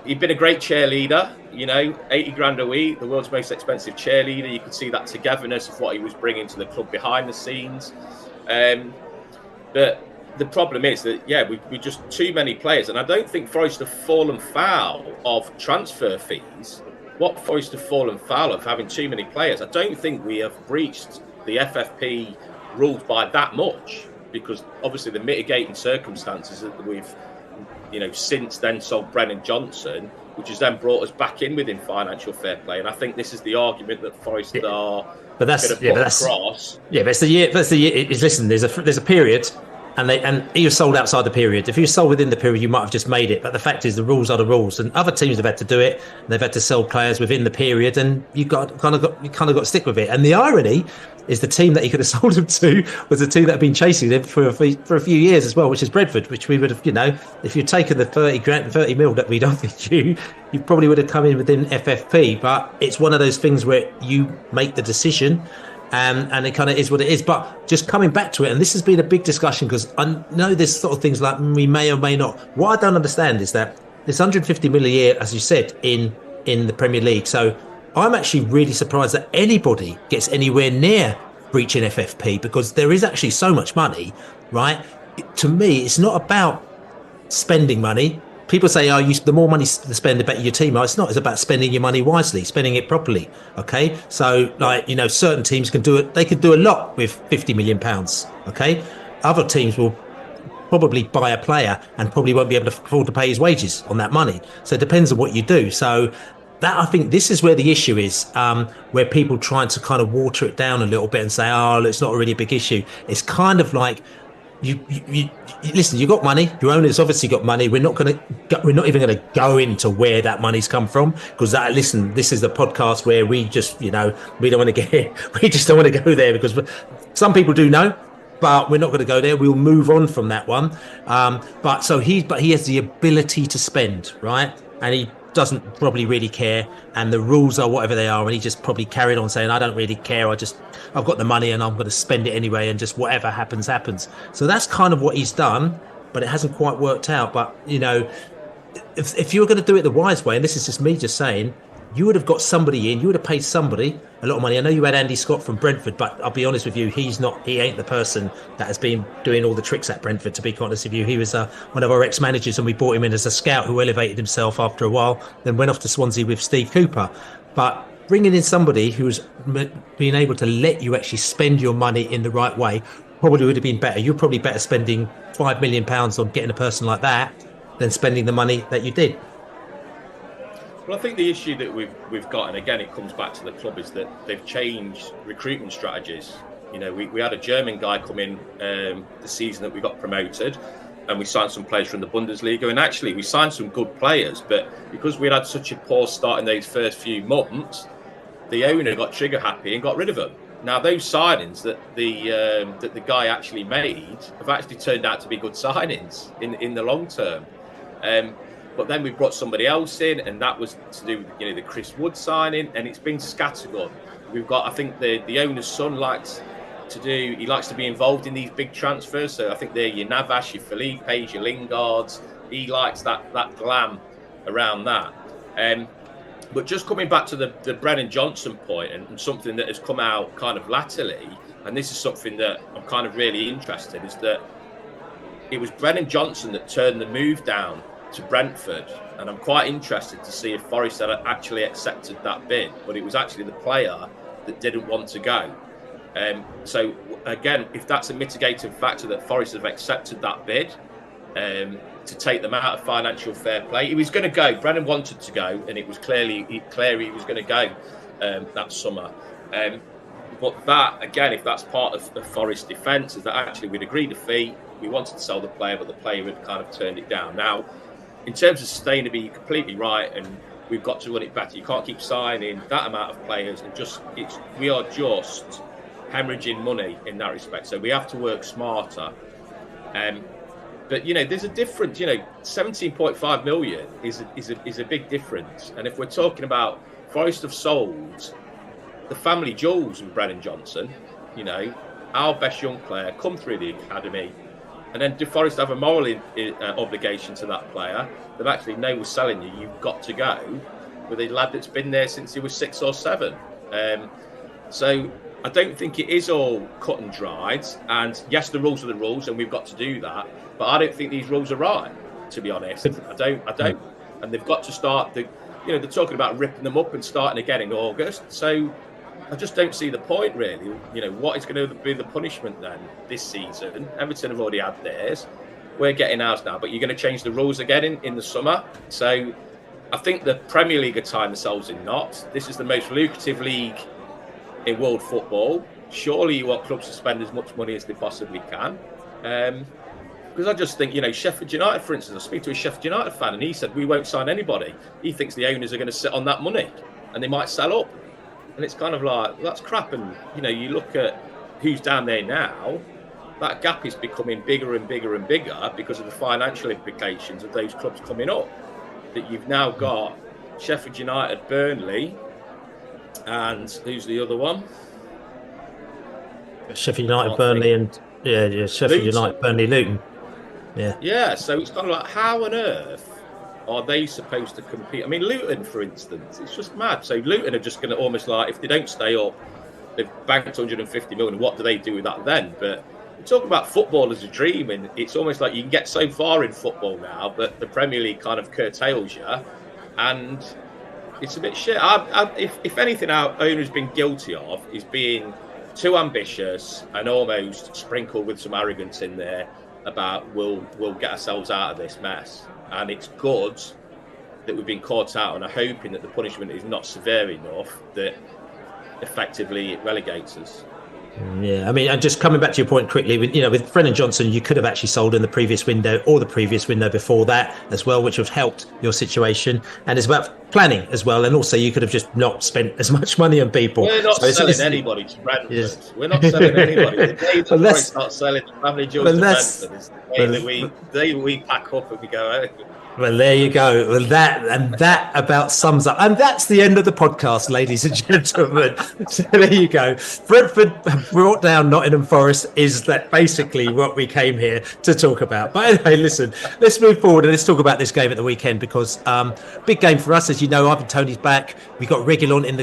he'd been a great cheerleader, 80 grand a week, the world's most expensive cheerleader. You could see that togetherness of what he was bringing to the club behind the scenes. But the problem is that, we just too many players. And I don't think Forest have fallen foul of transfer fees. What Forest have fallen foul of having too many players. I don't think we have breached the FFP rules by that much, because obviously the mitigating circumstances that we've since then sold Brennan Johnson, which has then brought us back in within financial fair play. And I think this is the argument that Forest are But that's across. Yeah, but that's the year. Listen, there's a period and he was sold outside the period. If he was sold within the period, you might have just made it. But the fact is, the rules are the rules, and other teams have had to do it. They've had to sell players within the period, and you kind of got to stick with it. And the irony is, the team that he could have sold him to was the team that had been chasing him for a few years as well, which is Brentford, which we would have, if you'd taken the 30 mil that we'd offered you, you probably would have come in within FFP. But it's one of those things where you make the decision. And it kind of is what it is. But just coming back to it, and this has been a big discussion, because I know there's sort of things like we may or may not. What I don't understand is that there's 150 million a year, as you said, in the Premier League. So I'm actually really surprised that anybody gets anywhere near reaching FFP, because there is actually so much money, right? To me, it's not about spending money. People say, the more money to spend, the better your team are. It's not. It's about spending your money wisely, spending it properly. Okay. So, certain teams can do it. They could do a lot with £50 million. Okay. Other teams will probably buy a player and probably won't be able to afford to pay his wages on that money. So it depends on what you do. So that, I think this is where the issue is, where people trying to kind of water it down a little bit and say, it's not really a big issue. It's kind of like, you listen, you got money, your owners obviously got money. We're not even going to go into where that money's come from, because this is the podcast where we just, we don't want to we just don't want to go there, because some people do know, but we're not going to go there. We'll move on from that one. But he has the ability to spend, right? And he doesn't probably really care, and the rules are whatever they are, and he just probably carried on saying, I don't really care, I've got the money and I'm going to spend it anyway, and just whatever happens. So that's kind of what he's done, but it hasn't quite worked out. But if you were going to do it the wise way, and this is just me just saying, you would have got somebody in, you would have paid somebody a lot of money. I know you had Andy Scott from Brentford, but I'll be honest with you, he ain't the person that has been doing all the tricks at Brentford, to be honest with you. He was one of our ex-managers, and we brought him in as a scout who elevated himself after a while, then went off to Swansea with Steve Cooper. But bringing in somebody who's been able to let you actually spend your money in the right way probably would have been better. You're probably better spending £5 million on getting a person like that than spending the money that you did. Well, I think the issue that we've got, and again, it comes back to the club, is that they've changed recruitment strategies. We had a German guy come in the season that we got promoted, and we signed some players from the Bundesliga, and actually we signed some good players, but because we had such a poor start in those first few months, the owner got trigger happy and got rid of them. Now, those signings that the guy actually made have actually turned out to be good signings in the long term. But then we brought somebody else in, and that was to do with the Chris Wood signing, and it's been scattergun. We've got, I think the owner's son likes to be involved in these big transfers. So I think they're your Navas, your Felipes, your Lingards. He likes that glam around that. But just coming back to the Brennan Johnson point, and something that has come out kind of latterly, and this is something that I'm kind of really interested in, is that it was Brennan Johnson that turned the move down to Brentford, and I'm quite interested to see if Forest had actually accepted that bid, but it was actually the player that didn't want to go. So again, if that's a mitigating factor that Forest have accepted that bid to take them out of financial fair play, he was going to go. Brennan wanted to go, and it was clear he was going to go that summer. But that, again, if that's part of the Forest defence, is that actually we'd agreed a fee, we wanted to sell the player, but the player had kind of turned it down. Now, in terms of sustainability, you're completely right, and we've got to run it better. You can't keep signing that amount of players, and we are just hemorrhaging money in that respect. So we have to work smarter. But there's a difference. 17.5 million is a big difference. And if we're talking about Forest have sold the family jewels in Brennan Johnson, our best young player come through the academy. And then do Forest have a moral obligation to that player? They've actually, no, we're selling you, you've got to go, with a lad that's been there since he was 6 or 7. So I don't think it is all cut and dried. And yes, the rules are the rules, and we've got to do that. But I don't think these rules are right, to be honest. I don't. And they've got to start, they're talking about ripping them up and starting again in August. So I just don't see the point, really. What is going to be the punishment then this season? Everton have already had theirs. We're getting ours now, but you're going to change the rules again in the summer. So I think the Premier League are tying themselves in knots. This is the most lucrative league in world football. Surely you want clubs to spend as much money as they possibly can. Because I just think, Sheffield United, for instance, I speak to a Sheffield United fan and he said, we won't sign anybody. He thinks the owners are going to sit on that money and they might sell up. And it's kind of like, well, that's crap. And, you look at who's down there now, that gap is becoming bigger and bigger and bigger because of the financial implications of those clubs coming up. That you've now got Sheffield United, Burnley, and who's the other one? Sheffield United, Burnley, and Sheffield Luton. United, Burnley, Luton. Yeah, so it's kind of like, how on earth are they supposed to compete? I mean, Luton, for instance, it's just mad. So Luton are just going to almost like, if they don't stay up, they've banked 150 million. What do they do with that then? But we talk about football as a dream, and it's almost like you can get so far in football now, but the Premier League kind of curtails you, and it's a bit shit. If anything, our owner's been guilty of is being too ambitious and almost sprinkled with some arrogance in there about we'll get ourselves out of this mess. And it's good that we've been caught out and are hoping that the punishment is not severe enough that effectively it relegates us. Yeah, I mean, and just coming back to your point quickly, with Brennan Johnson, you could have actually sold in the previous window or the previous window before that as well, which would have helped your situation. And it's about planning as well. And also, you could have just not spent as much money on people. We're not selling anybody to Brentford. Yes. We're not selling anybody. The day the Forest not selling the family jewels to Brentford is the day that we pack up and we go out. Well, there you go. Well, that about sums up. And that's the end of the podcast, ladies and gentlemen. So there you go. Brentford brought down Nottingham Forest is that basically what we came here to talk about. But anyway, listen, let's move forward and let's talk about this game at the weekend because big game for us, as you know. Ivan Toney's back. We got Reguilon in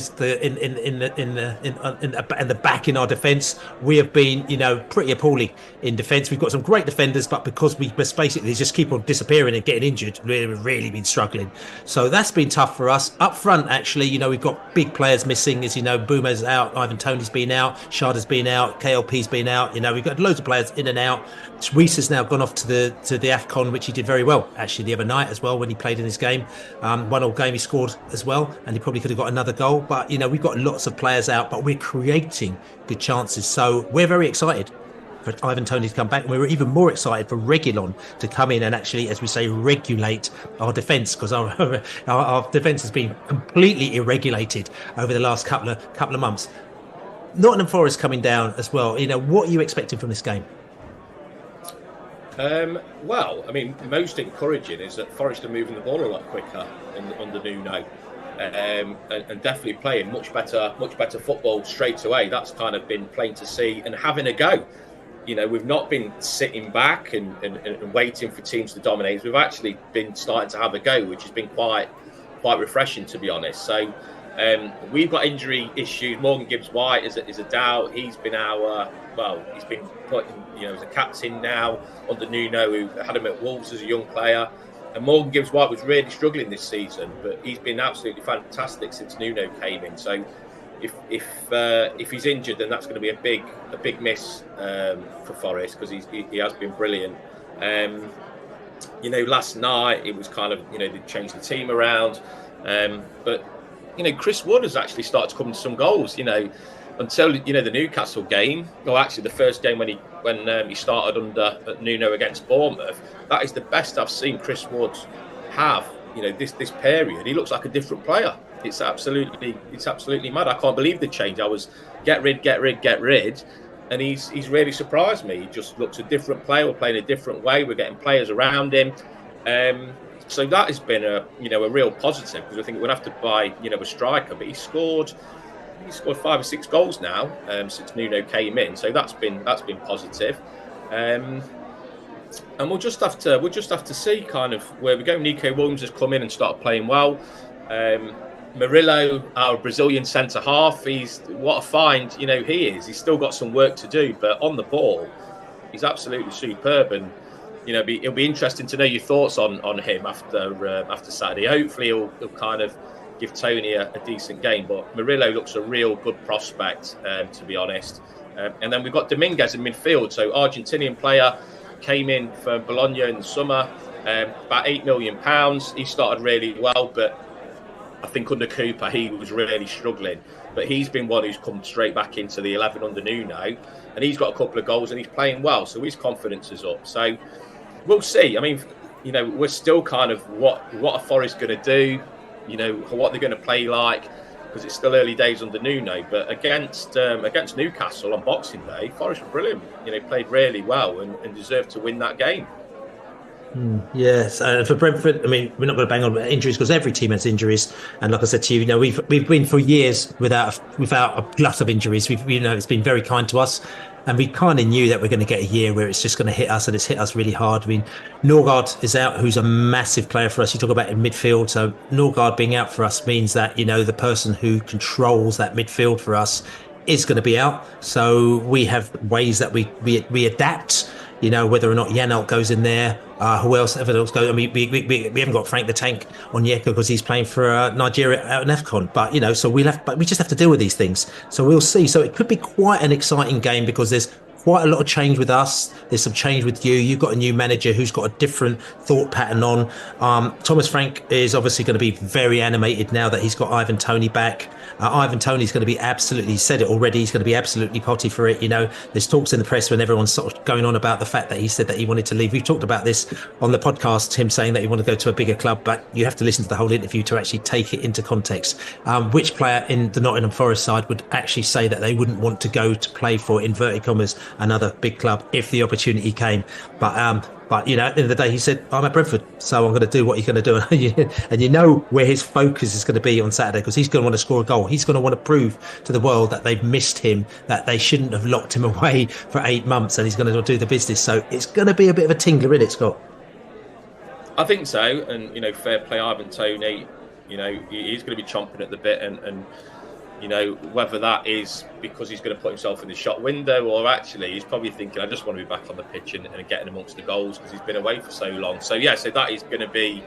the back in our defence. We have been, pretty appalling in defence. We've got some great defenders, but because we must basically just keep on disappearing and getting injured, we've really been struggling. So that's been tough for us. Up front, actually, we've got big players missing. As you know, Bouma's out, Ivan Toney's been out, Shada's been out, KLP's been out. We've got loads of players in and out. Reece has now gone off to the AFCON, which he did very well, actually, the other night as well when he played in his game. 1-1 game he scored as well, and he probably could have got another goal. But, we've got lots of players out, but we're creating good chances. So we're very excited for Ivan Toney to come back. And we were even more excited for Reguilon to come in and actually, as we say, regulate our defence, because our defence has been completely irregulated over the last couple of months. Nottingham Forest coming down as well. What are you expecting from this game? Well, I mean, most encouraging is that Forest are moving the ball a lot quicker under Nuno. And definitely playing much better football straight away. That's kind of been plain to see, and having a go. We've not been sitting back and waiting for teams to dominate. We've actually been starting to have a go, which has been quite refreshing, to be honest. So we've got injury issues. Morgan Gibbs-White is a doubt. He's been he's been put as a captain now under Nuno, who had him at Wolves as a young player. And Morgan Gibbs-White was really struggling this season, but he's been absolutely fantastic since Nuno came in. So if he's injured, then that's going to be a big miss for Forest, because he has been brilliant. Last night it was kind of they changed the team around, but Chris Wood has actually started to come to some goals. Until the Newcastle game, or actually the first game when he started under Nuno against Bournemouth. That is the best I've seen Chris Wood have. This period, he looks like a different player. It's absolutely mad. I can't believe the change. I was get rid, and he's really surprised me. He just looks a different player. We're playing a different way. We're getting players around him. So that has been a real positive, because I think we'd have to buy a striker, but he scored 5 or 6 goals now since Nuno came in. So that's been positive. And we'll just have to see kind of where we go. Nico Williams has come in and started playing well. Murillo, our Brazilian centre half, what a find he is. He's still got some work to do, but on the ball, he's absolutely superb. And it'll be interesting to know your thoughts on him after Saturday. Hopefully, he'll kind of give Toney a decent game, but Murillo looks a real good prospect, to be honest. And then we've got Dominguez in midfield, so Argentinian player, came in for Bologna in the summer, about £8 million. He started really well, but I think under Cooper he was really struggling. But he's been one who's come straight back into the 11 under Nuno, and he's got a couple of goals and he's playing well, so his confidence is up. So we'll see. I mean, we're still kind of what are Forest going to do? What they're going to play like, because it's still early days under Nuno. But against Newcastle on Boxing Day, Forest were brilliant. Played really well and deserved to win that game. Yes, for Brentford, I mean, we're not going to bang on about injuries because every team has injuries. And like I said to you, we've been for years without a glut of injuries. It's been very kind to us, and we kind of knew that we're going to get a year where it's just going to hit us, and it's hit us really hard. I mean, Norgard is out, who's a massive player for us. You talk about in midfield, so Norgard being out for us means that the person who controls that midfield for us is going to be out. So we have ways that we adapt. Whether or not Yanalt goes in there, who else goes. I mean, we haven't got Frank the Tank on Yeka because he's playing for Nigeria out in AFCON. But so we just have to deal with these things. So we'll see. So it could be quite an exciting game because there's quite a lot of change with us. There's some change with you. You've got a new manager who's got a different thought pattern on. Thomas Frank is obviously going to be very animated now that he's got Ivan Toney back. Ivan Toney's going to be absolutely, said it already, he's going to be absolutely potty for it. There's talks in the press when everyone's sort of going on about the fact that he said that he wanted to leave. We've talked about this on the podcast, him saying that he wanted to go to a bigger club, but you have to listen to the whole interview to actually take it into context. Which player in the Nottingham Forest side would actually say that they wouldn't want to go to play for, inverted commas, another big club if the opportunity came? But at the end of the day, he said, I'm at Brentford, so I'm going to do what he's going to do. And where his focus is going to be on Saturday, because he's going to want to score a goal. He's going to want to prove to the world that they've missed him, that they shouldn't have locked him away for 8 months, and he's going to do the business. So it's going to be a bit of a tingler, isn't it, Scott? I think so. And, fair play, Ivan Toney, he's going to be chomping at the bit and whether that is because he's going to put himself in the shot window, or actually he's probably thinking, I just want to be back on the pitch and getting amongst the goals because he's been away for so long. So that is going to be,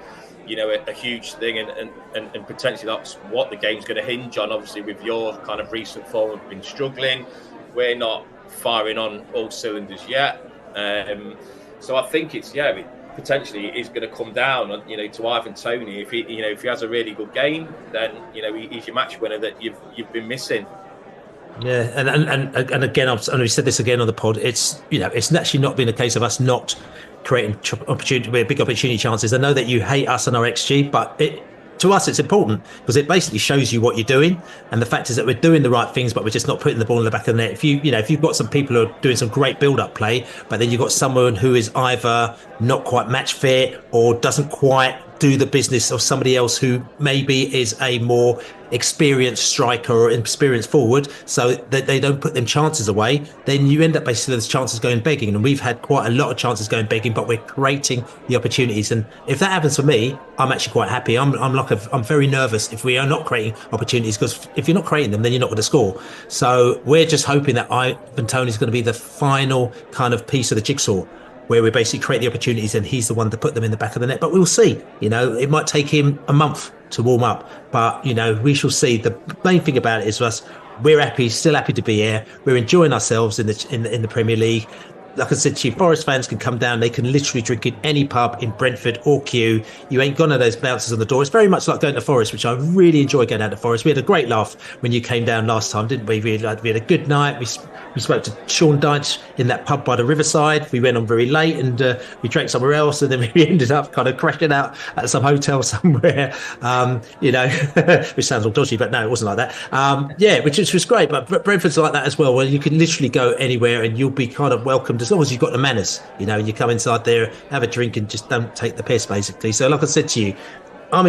a huge thing, and potentially that's what the game's going to hinge on. Obviously, with your kind of recent form, we've been struggling. We're not firing on all cylinders yet. So I think it's potentially it is going to come down, to Ivan Toney. If he has a really good game, then he's your match winner that you've been missing. Yeah, and again, and we said this again on the pod. It's it's actually not been a case of us not creating big opportunity chances. I know that you hate us and our XG, but to us it's important because it basically shows you what you're doing, and the fact is that we're doing the right things, but we're just not putting the ball in the back of the net. If you've got some people who are doing some great build-up play, but then you've got someone who is either not quite match fit or doesn't quite do the business of somebody else who maybe is a more experienced striker or experienced forward, so that they don't put them chances away, then you end up basically those chances going begging. And we've had quite a lot of chances going begging, but we're creating the opportunities. And if that happens for me, I'm actually quite happy. I'm very nervous if we are not creating opportunities, because if you're not creating them, then you're not going to score. So we're just hoping that Ivan Toney is going to be the final kind of piece of the jigsaw, where we basically create the opportunities and he's the one to put them in the back of the net. But we'll see. It might take him a month to warm up, but we shall see. The main thing about it is us, we're happy, still happy to be here. We're enjoying ourselves in the Premier League. Like I said to you, Forest fans can come down. They can literally drink in any pub in Brentford or Kew. You ain't got none of those bouncers on the door. It's very much like going to Forest, which I really enjoy going out to Forest. We had a great laugh when you came down last time, didn't we? We had a good night. We spoke to Sean Deitch in that pub by the riverside. We went on very late and we drank somewhere else, and then we ended up kind of crashing out at some hotel somewhere, which sounds all dodgy, but no, it wasn't like that. Which was great. But Brentford's like that as well, where you can literally go anywhere and you'll be kind of welcomed as long as you've got the manners. You come inside there, have a drink, and just don't take the piss, basically. So, like I said to you, I'm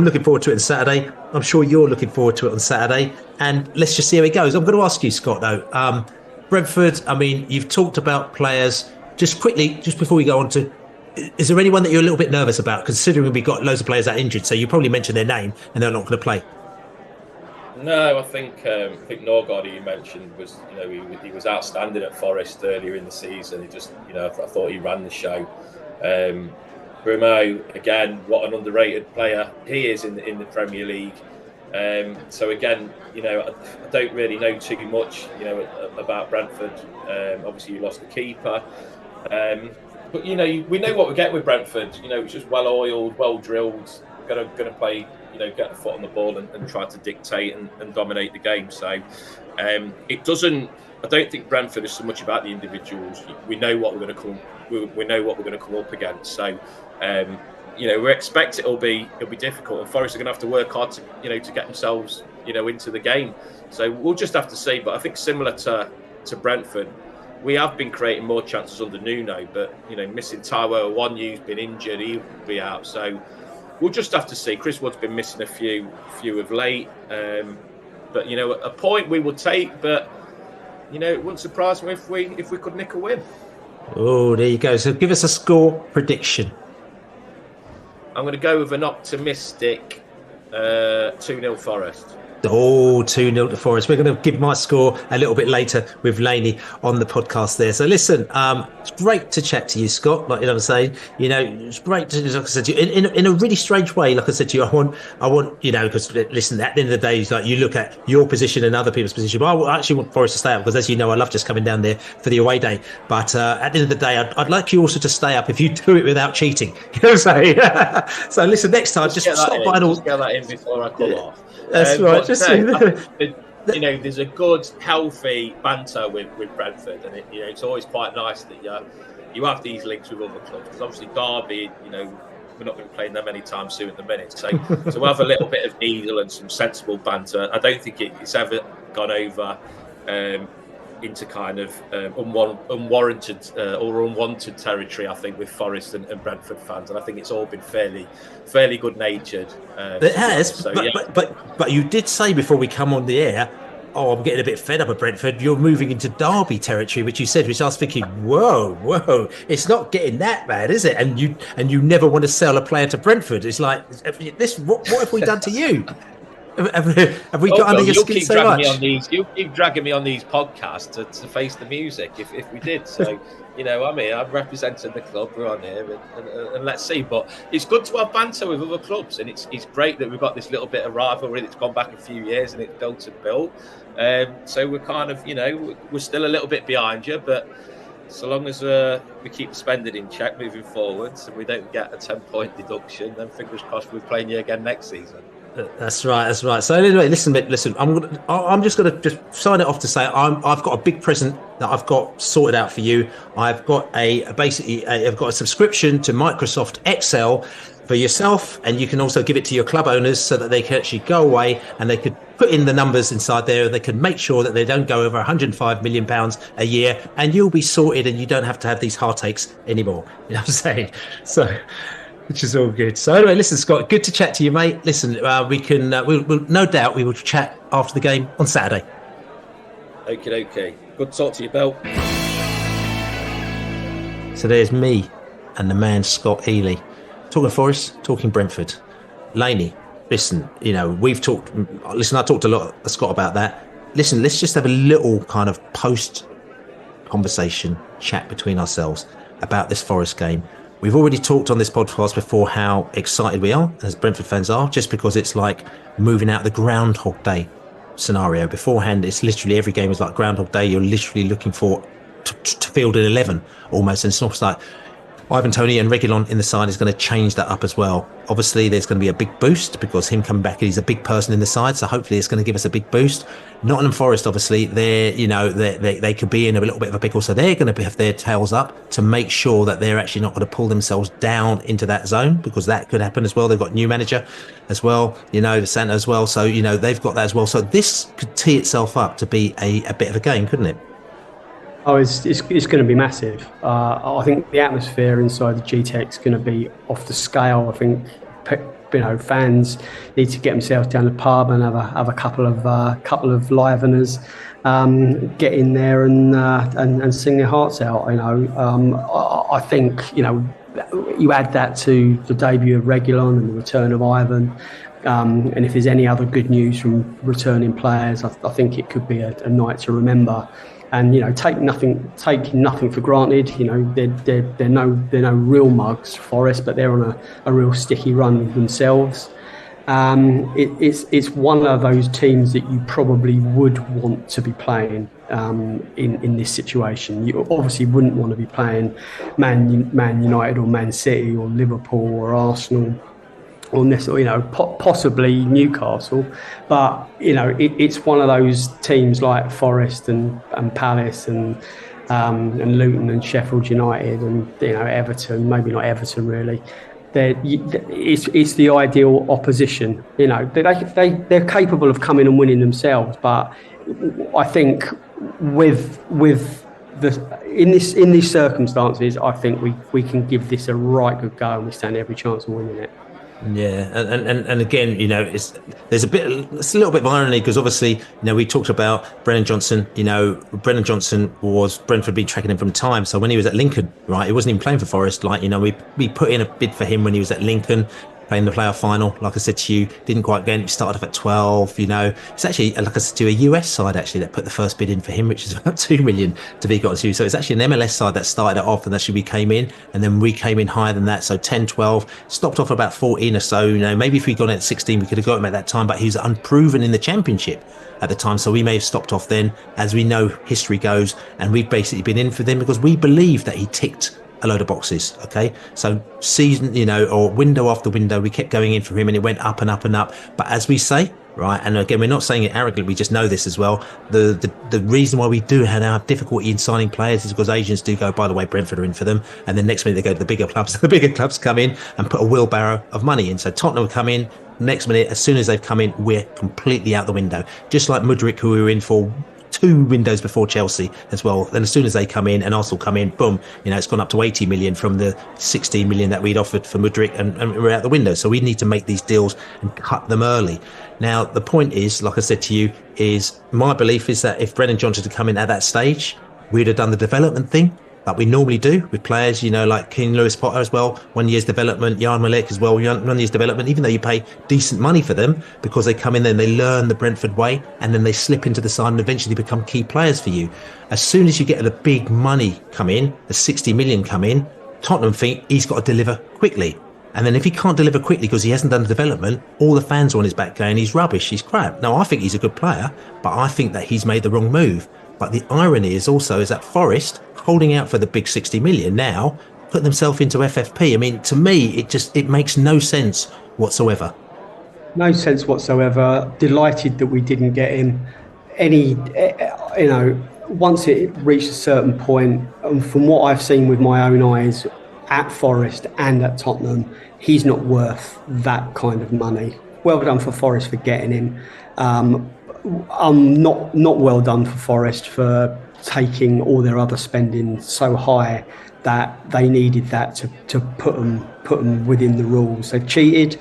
looking forward to it on Saturday. I'm sure you're looking forward to it on Saturday, and let's just see how it goes. I'm going to ask you, Scott, though. Brentford, I mean, you've talked about players. Just quickly, just before we go on to, is there anyone that you're a little bit nervous about, considering we've got loads of players that are injured? So you probably mentioned their name and they're not going to play. No, I think Norgard, you mentioned, was he was outstanding at Forest earlier in the season. He just I thought he ran the show. Bruno, again, what an underrated player he is in the Premier League. So again, I don't really know too much, about Brentford. Obviously, you lost the keeper, but we know what we get with Brentford. It's just well oiled, well drilled. Going to play. Get a foot on the ball and try to dictate and dominate the game. So it doesn't I don't think Brentford is so much about the individuals. We know what we're going to come. We know what we're going to come up against. So, we expect it'll be difficult, and Forest are going to have to work hard to get themselves into the game. So we'll just have to see. But I think similar to Brentford, we have been creating more chances under Nuno, but missing Taiwo Awonyu's been injured, he'll be out. So we'll just have to see. Chris Wood's been missing a few of late, but a point we will take. But it wouldn't surprise me if we could nick a win. Oh, there you go. So give us a score prediction. I'm going to go with an optimistic 2-0 Forest. Oh, 2-0 to Forest. We're going to give my score a little bit later with Laney on the podcast there. So listen, it's great to chat to you, Scott. Like I'm saying, it's great to, like I said to you, in a really strange way. Like I said to you, I want, because listen, at the end of the day, it's like you look at your position and other people's position. But I actually want Forest to stay up because, as you know, I love just coming down there for the away day. But at the end of the day, I'd like you also to stay up if you do it without cheating. You know what I'm saying? So listen, next time, just stop by and all. Just get that in before I call off. That's right. There's a good, healthy banter with Brentford, and it's always quite nice that you have these links with other clubs. Because obviously Derby, we're not going to be playing them anytime soon at the minute. So to have a little bit of diesel and some sensible banter, I don't think it's ever gone over into kind of unwarranted or unwanted territory. I think with Forest and Brentford fans, and I think it's all been fairly good natured. It has, so, but you did say before we come on the air, I'm getting a bit fed up at Brentford. You're moving into Derby territory, which I was thinking, whoa, it's not getting that bad, is it? And you never want to sell a player to Brentford. It's like this. What have we done to you? Have we got under your skin so much? You'll keep dragging me on these podcasts to face the music if we did. So, I'm representing the club. We're on here, and let's see. But it's good to have banter with other clubs, and it's great that we've got this little bit of rivalry that's gone back a few years and it's built and built. So we're kind of, we're still a little bit behind you, but so long as we keep spending in check moving forwards and we don't get a 10-point deduction, then fingers crossed we're playing you again next season. That's right. So anyway, listen. I'm just going to sign it off to say I've got a big present that I've got sorted out for you. I've got I've got a subscription to Microsoft Excel for yourself, and you can also give it to your club owners so that they can actually go away and they could put in the numbers inside there. They can make sure that they don't go over £105 million a year, and you'll be sorted, and you don't have to have these heartaches anymore. You know what I'm saying? So. Which is all good. So anyway, listen, Scott, good to chat to you, mate. Listen, we'll no doubt we will chat after the game on Saturday. Okay. Good to talk to you, Bill. So there's me and the man Scott Eley, talking Forest, talking Brentford. Laney, listen, we've talked. Listen, I talked a lot to Scott about that. Listen, let's just have a little kind of post conversation chat between ourselves about this Forest game. We've already talked on this podcast before how excited we are, as Brentford fans are, just because it's like moving out the Groundhog Day scenario. Beforehand, it's literally every game is like Groundhog Day. You're literally looking for to field an 11 almost. And it's not like Ivan Toney and Reguilon in the side is going to change that up as well. Obviously, there's going to be a big boost because him coming back, he's a big person in the side. So hopefully it's going to give us a big boost. Nottingham Forest, obviously, they could be in a little bit of a pickle. So they're going to have their tails up to make sure that they're actually not going to pull themselves down into that zone, because that could happen as well. They've got a new manager as well, the Santa as well. So, they've got that as well. So this could tee itself up to be a bit of a game, couldn't it? Oh, it's going to be massive. I think the atmosphere inside the GTEC is going to be off the scale. I think fans need to get themselves down the pub and have a couple of liveners, get in there and sing their hearts out. I think you add that to the debut of Reguilon and the return of Ivan. And if there's any other good news from returning players, I think it could be a night to remember. And taking nothing for granted. They're no real mugs, Forest, but they're on a real sticky run themselves. It's one of those teams that you probably would want to be playing in this situation. You obviously wouldn't want to be playing Man United or Man City or Liverpool or Arsenal or necessarily, possibly Newcastle, but it's one of those teams like Forest and Palace and Luton and Sheffield United and Everton, maybe not Everton really. It's the ideal opposition. They're capable of coming and winning themselves, but I think in these circumstances, I think we can give this a right good go, and we stand every chance of winning it. Yeah, and again, it's a little bit of irony, because obviously, we talked about Brennan Johnson. Brennan Johnson was Brentford been tracking him from time. So when he was at Lincoln, right, he wasn't even playing for Forest. We put in a bid for him when he was at Lincoln, playing the playoff final. Like I said to you, didn't quite get. He started off at 12. It's actually, like I said to you, a US side actually that put the first bid in for him, which is about 2 million to be got to. So it's actually an MLS side that started it off, and actually we came in, and then we came in higher than that. So 10, 12, stopped off about 14 or so. Maybe if we'd gone at 16, we could have got him at that time, but he was unproven in the Championship at the time, so we may have stopped off then. As we know, history goes, and we've basically been in for them because we believe that he ticked a load of boxes. Okay, so season, or window after window, we kept going in for him, and it went up and up and up. But as we say, right, and again, we're not saying it arrogantly, we just know this as well. The reason why we do have our difficulty in signing players is because agents do go, by the way, Brentford are in for them, and then next minute they go to the bigger clubs. The bigger clubs come in and put a wheelbarrow of money in. So Tottenham will come in. Next minute, as soon as they've come in, we're completely out the window. Just like Mudryk, who we were in for 2 windows before Chelsea as well. Then as soon as they come in and Arsenal come in, boom, it's gone up to 80 million from the 16 million that we'd offered for Mudryk, and we're out the window. So we need to make these deals and cut them early. Now, the point is, like I said to you, is my belief is that if Brennan Johnson had come in at that stage, we'd have done the development thing, like we normally do with players, like King Lewis Potter as well, 1 year's development, Jan Malek as well, 1 year's development, even though you pay decent money for them, because they come in there and they learn the Brentford way, and then they slip into the side and eventually become key players for you. As soon as you get the big money come in, the 60 million come in, Tottenham think he's got to deliver quickly. And then if he can't deliver quickly because he hasn't done the development, all the fans are on his back going, he's rubbish, he's crap. Now, I think he's a good player, but I think that he's made the wrong move. But the irony is that Forest, holding out for the big 60 million now, put themselves into FFP. I mean, to me, it makes no sense whatsoever. No sense whatsoever. Delighted that we didn't get him. Once it reached a certain point, and from what I've seen with my own eyes at Forest and at Tottenham, he's not worth that kind of money. Well done for Forest for getting him. Not well done for Forest for taking all their other spending so high that they needed that to put them within the rules. They've cheated.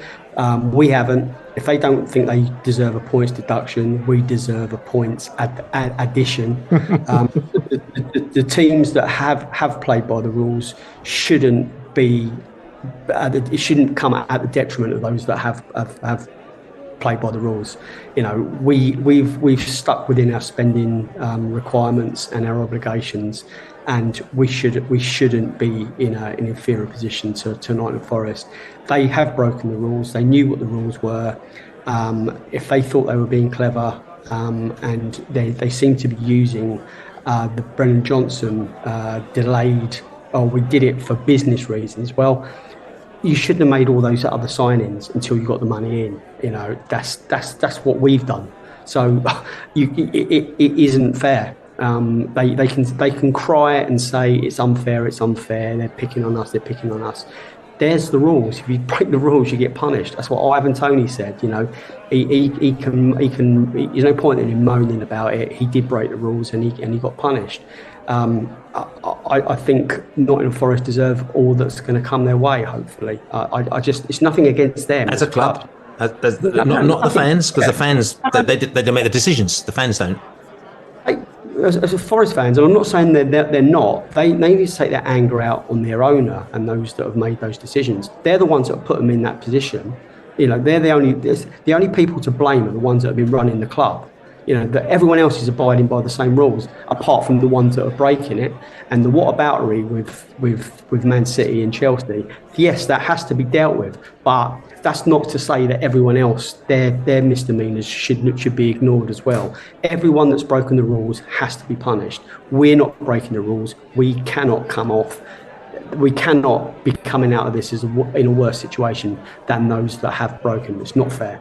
We haven't. If they don't think they deserve a points deduction, we deserve a points addition. The teams that have played by the rules shouldn't be. It shouldn't come at the detriment of those that have played by the rules. We've stuck within our spending requirements and our obligations, and we shouldn't be in an inferior position to Nottingham Forest. They have broken the rules. They knew what the rules were. If they thought they were being clever, and they seem to be using the Brennan Johnson delayed, we did it for business reasons. Well, you shouldn't have made all those other signings until you got the money in. That's what we've done. So it isn't fair. They can cry and say it's unfair. They're picking on us. There's the rules. If you break the rules, you get punished. That's what Ivan Toney said. He can. There's no point in him moaning about it. He did break the rules, and he got punished. I think Nottingham Forest deserve all that's going to come their way. Hopefully, it's nothing against them as a club. Not the fans, because the fans they make the decisions. The fans don't. As a Forest fans, and I'm not saying they're not, they need to take their anger out on their owner and those that have made those decisions. They're the ones that have put them in that position. They're the only people to blame are the ones that have been running the club. That everyone else is abiding by the same rules, apart from the ones that are breaking it. And the whataboutery with Man City and Chelsea, yes, that has to be dealt with. But that's not to say that everyone else, their misdemeanors should be ignored as well. Everyone that's broken the rules has to be punished. We're not breaking the rules. We cannot come off we cannot be coming out of this in a worse situation than those that have broken. It's not fair.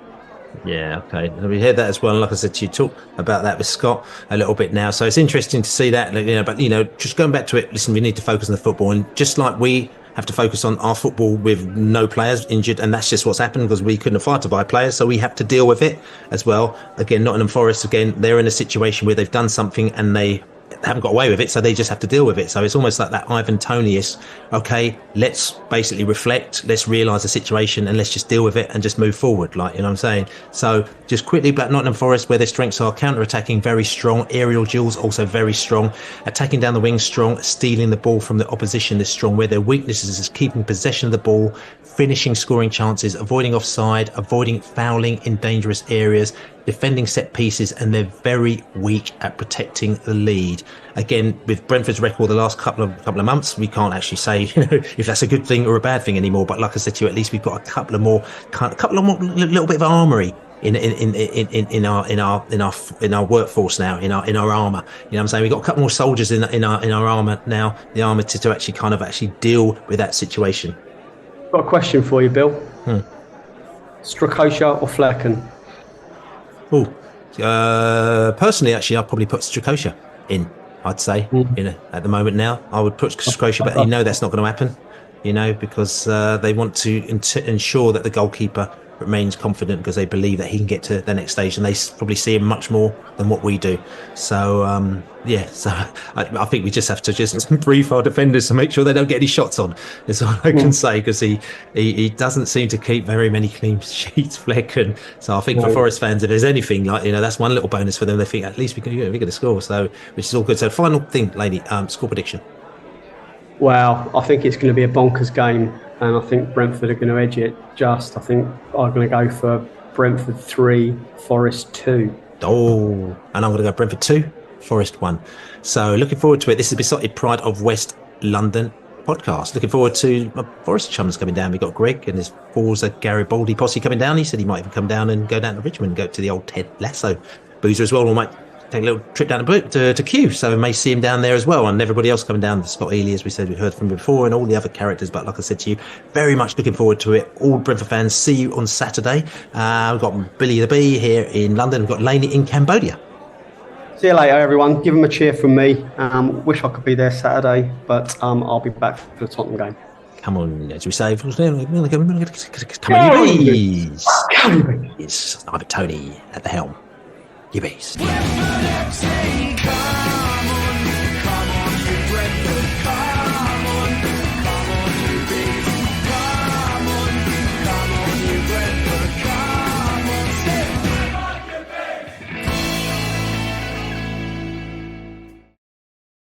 Yeah, okay. We heard that as well. And like I said, you talk about that with Scott a little bit now. So it's interesting to see that, but, just going back to it, listen, we need to focus on the football. And just like we have to focus on our football with no players injured, and that's just what's happened because we couldn't afford to buy players. So we have to deal with it as well. Again, Nottingham Forest, again, they're in a situation where they've done something and they haven't got away with it, so they just have to deal with it. So it's almost like that Ivan Toney is, okay, let's basically reflect, let's realise the situation and let's just deal with it and just move forward, like, you know what I'm saying? So just quickly about Nottingham Forest, where their strengths are: counter-attacking, very strong; aerial duels, also very strong; attacking down the wing, strong; stealing the ball from the opposition is strong. Where their weaknesses is keeping possession of the ball, finishing scoring chances, avoiding offside, avoiding fouling in dangerous areas, defending set pieces, and they're very weak at protecting the lead. Again, with Brentford's record the last couple of months, we can't actually say if that's a good thing or a bad thing anymore. But like I said to you, at least we've got a couple of more little bit of armoury in our workforce now, in our armour. You know what I'm saying? We've got a couple more soldiers in our armour now, the armour to actually deal with that situation. Got a question for you, Bill. Strakosha or Flecken? Personally, actually, I'd probably put Strakosha in. I'd say, at the moment now, I would put Strakosha, but that's not going to happen, because they want to ensure that the goalkeeper remains confident because they believe that he can get to the next stage, and they probably see him much more than what we do. So I think we just have to just brief our defenders to make sure they don't get any shots on. Is all I can say, because he doesn't seem to keep very many clean sheets, Fleck. And so I think for Forest fans, if there's anything that's one little bonus for them. They think at least we're going to score. So which is all good. So final thing, Laney, score prediction. Well, I think it's going to be a bonkers game, and I think Brentford are going to edge it. I think I'm going to go for Brentford 3, Forest 2. Oh, and I'm going to go Brentford 2, Forest 1. So looking forward to it. This is Besotted Pride of West London podcast. Looking forward to my Forest chums coming down. We've got Greg and his Forza Garibaldi posse coming down. He said he might even come down and go down to Richmond and go to the old Ted Lasso boozer as well. We might take a little trip down to Kew, so we may see him down there as well, and everybody else coming down. Scott Eley, as we said, we heard from before, and all the other characters. But like I said to you, very much looking forward to it. All Brentford fans, see you on Saturday. We've got Billy the Bee here in London. We've got Laney in Cambodia. See you later, everyone. Give them a cheer from me. Wish I could be there Saturday, but I'll be back for the Tottenham game. Come on, as we say, come on, you bees. It's Ivan Toney at the helm. You bees.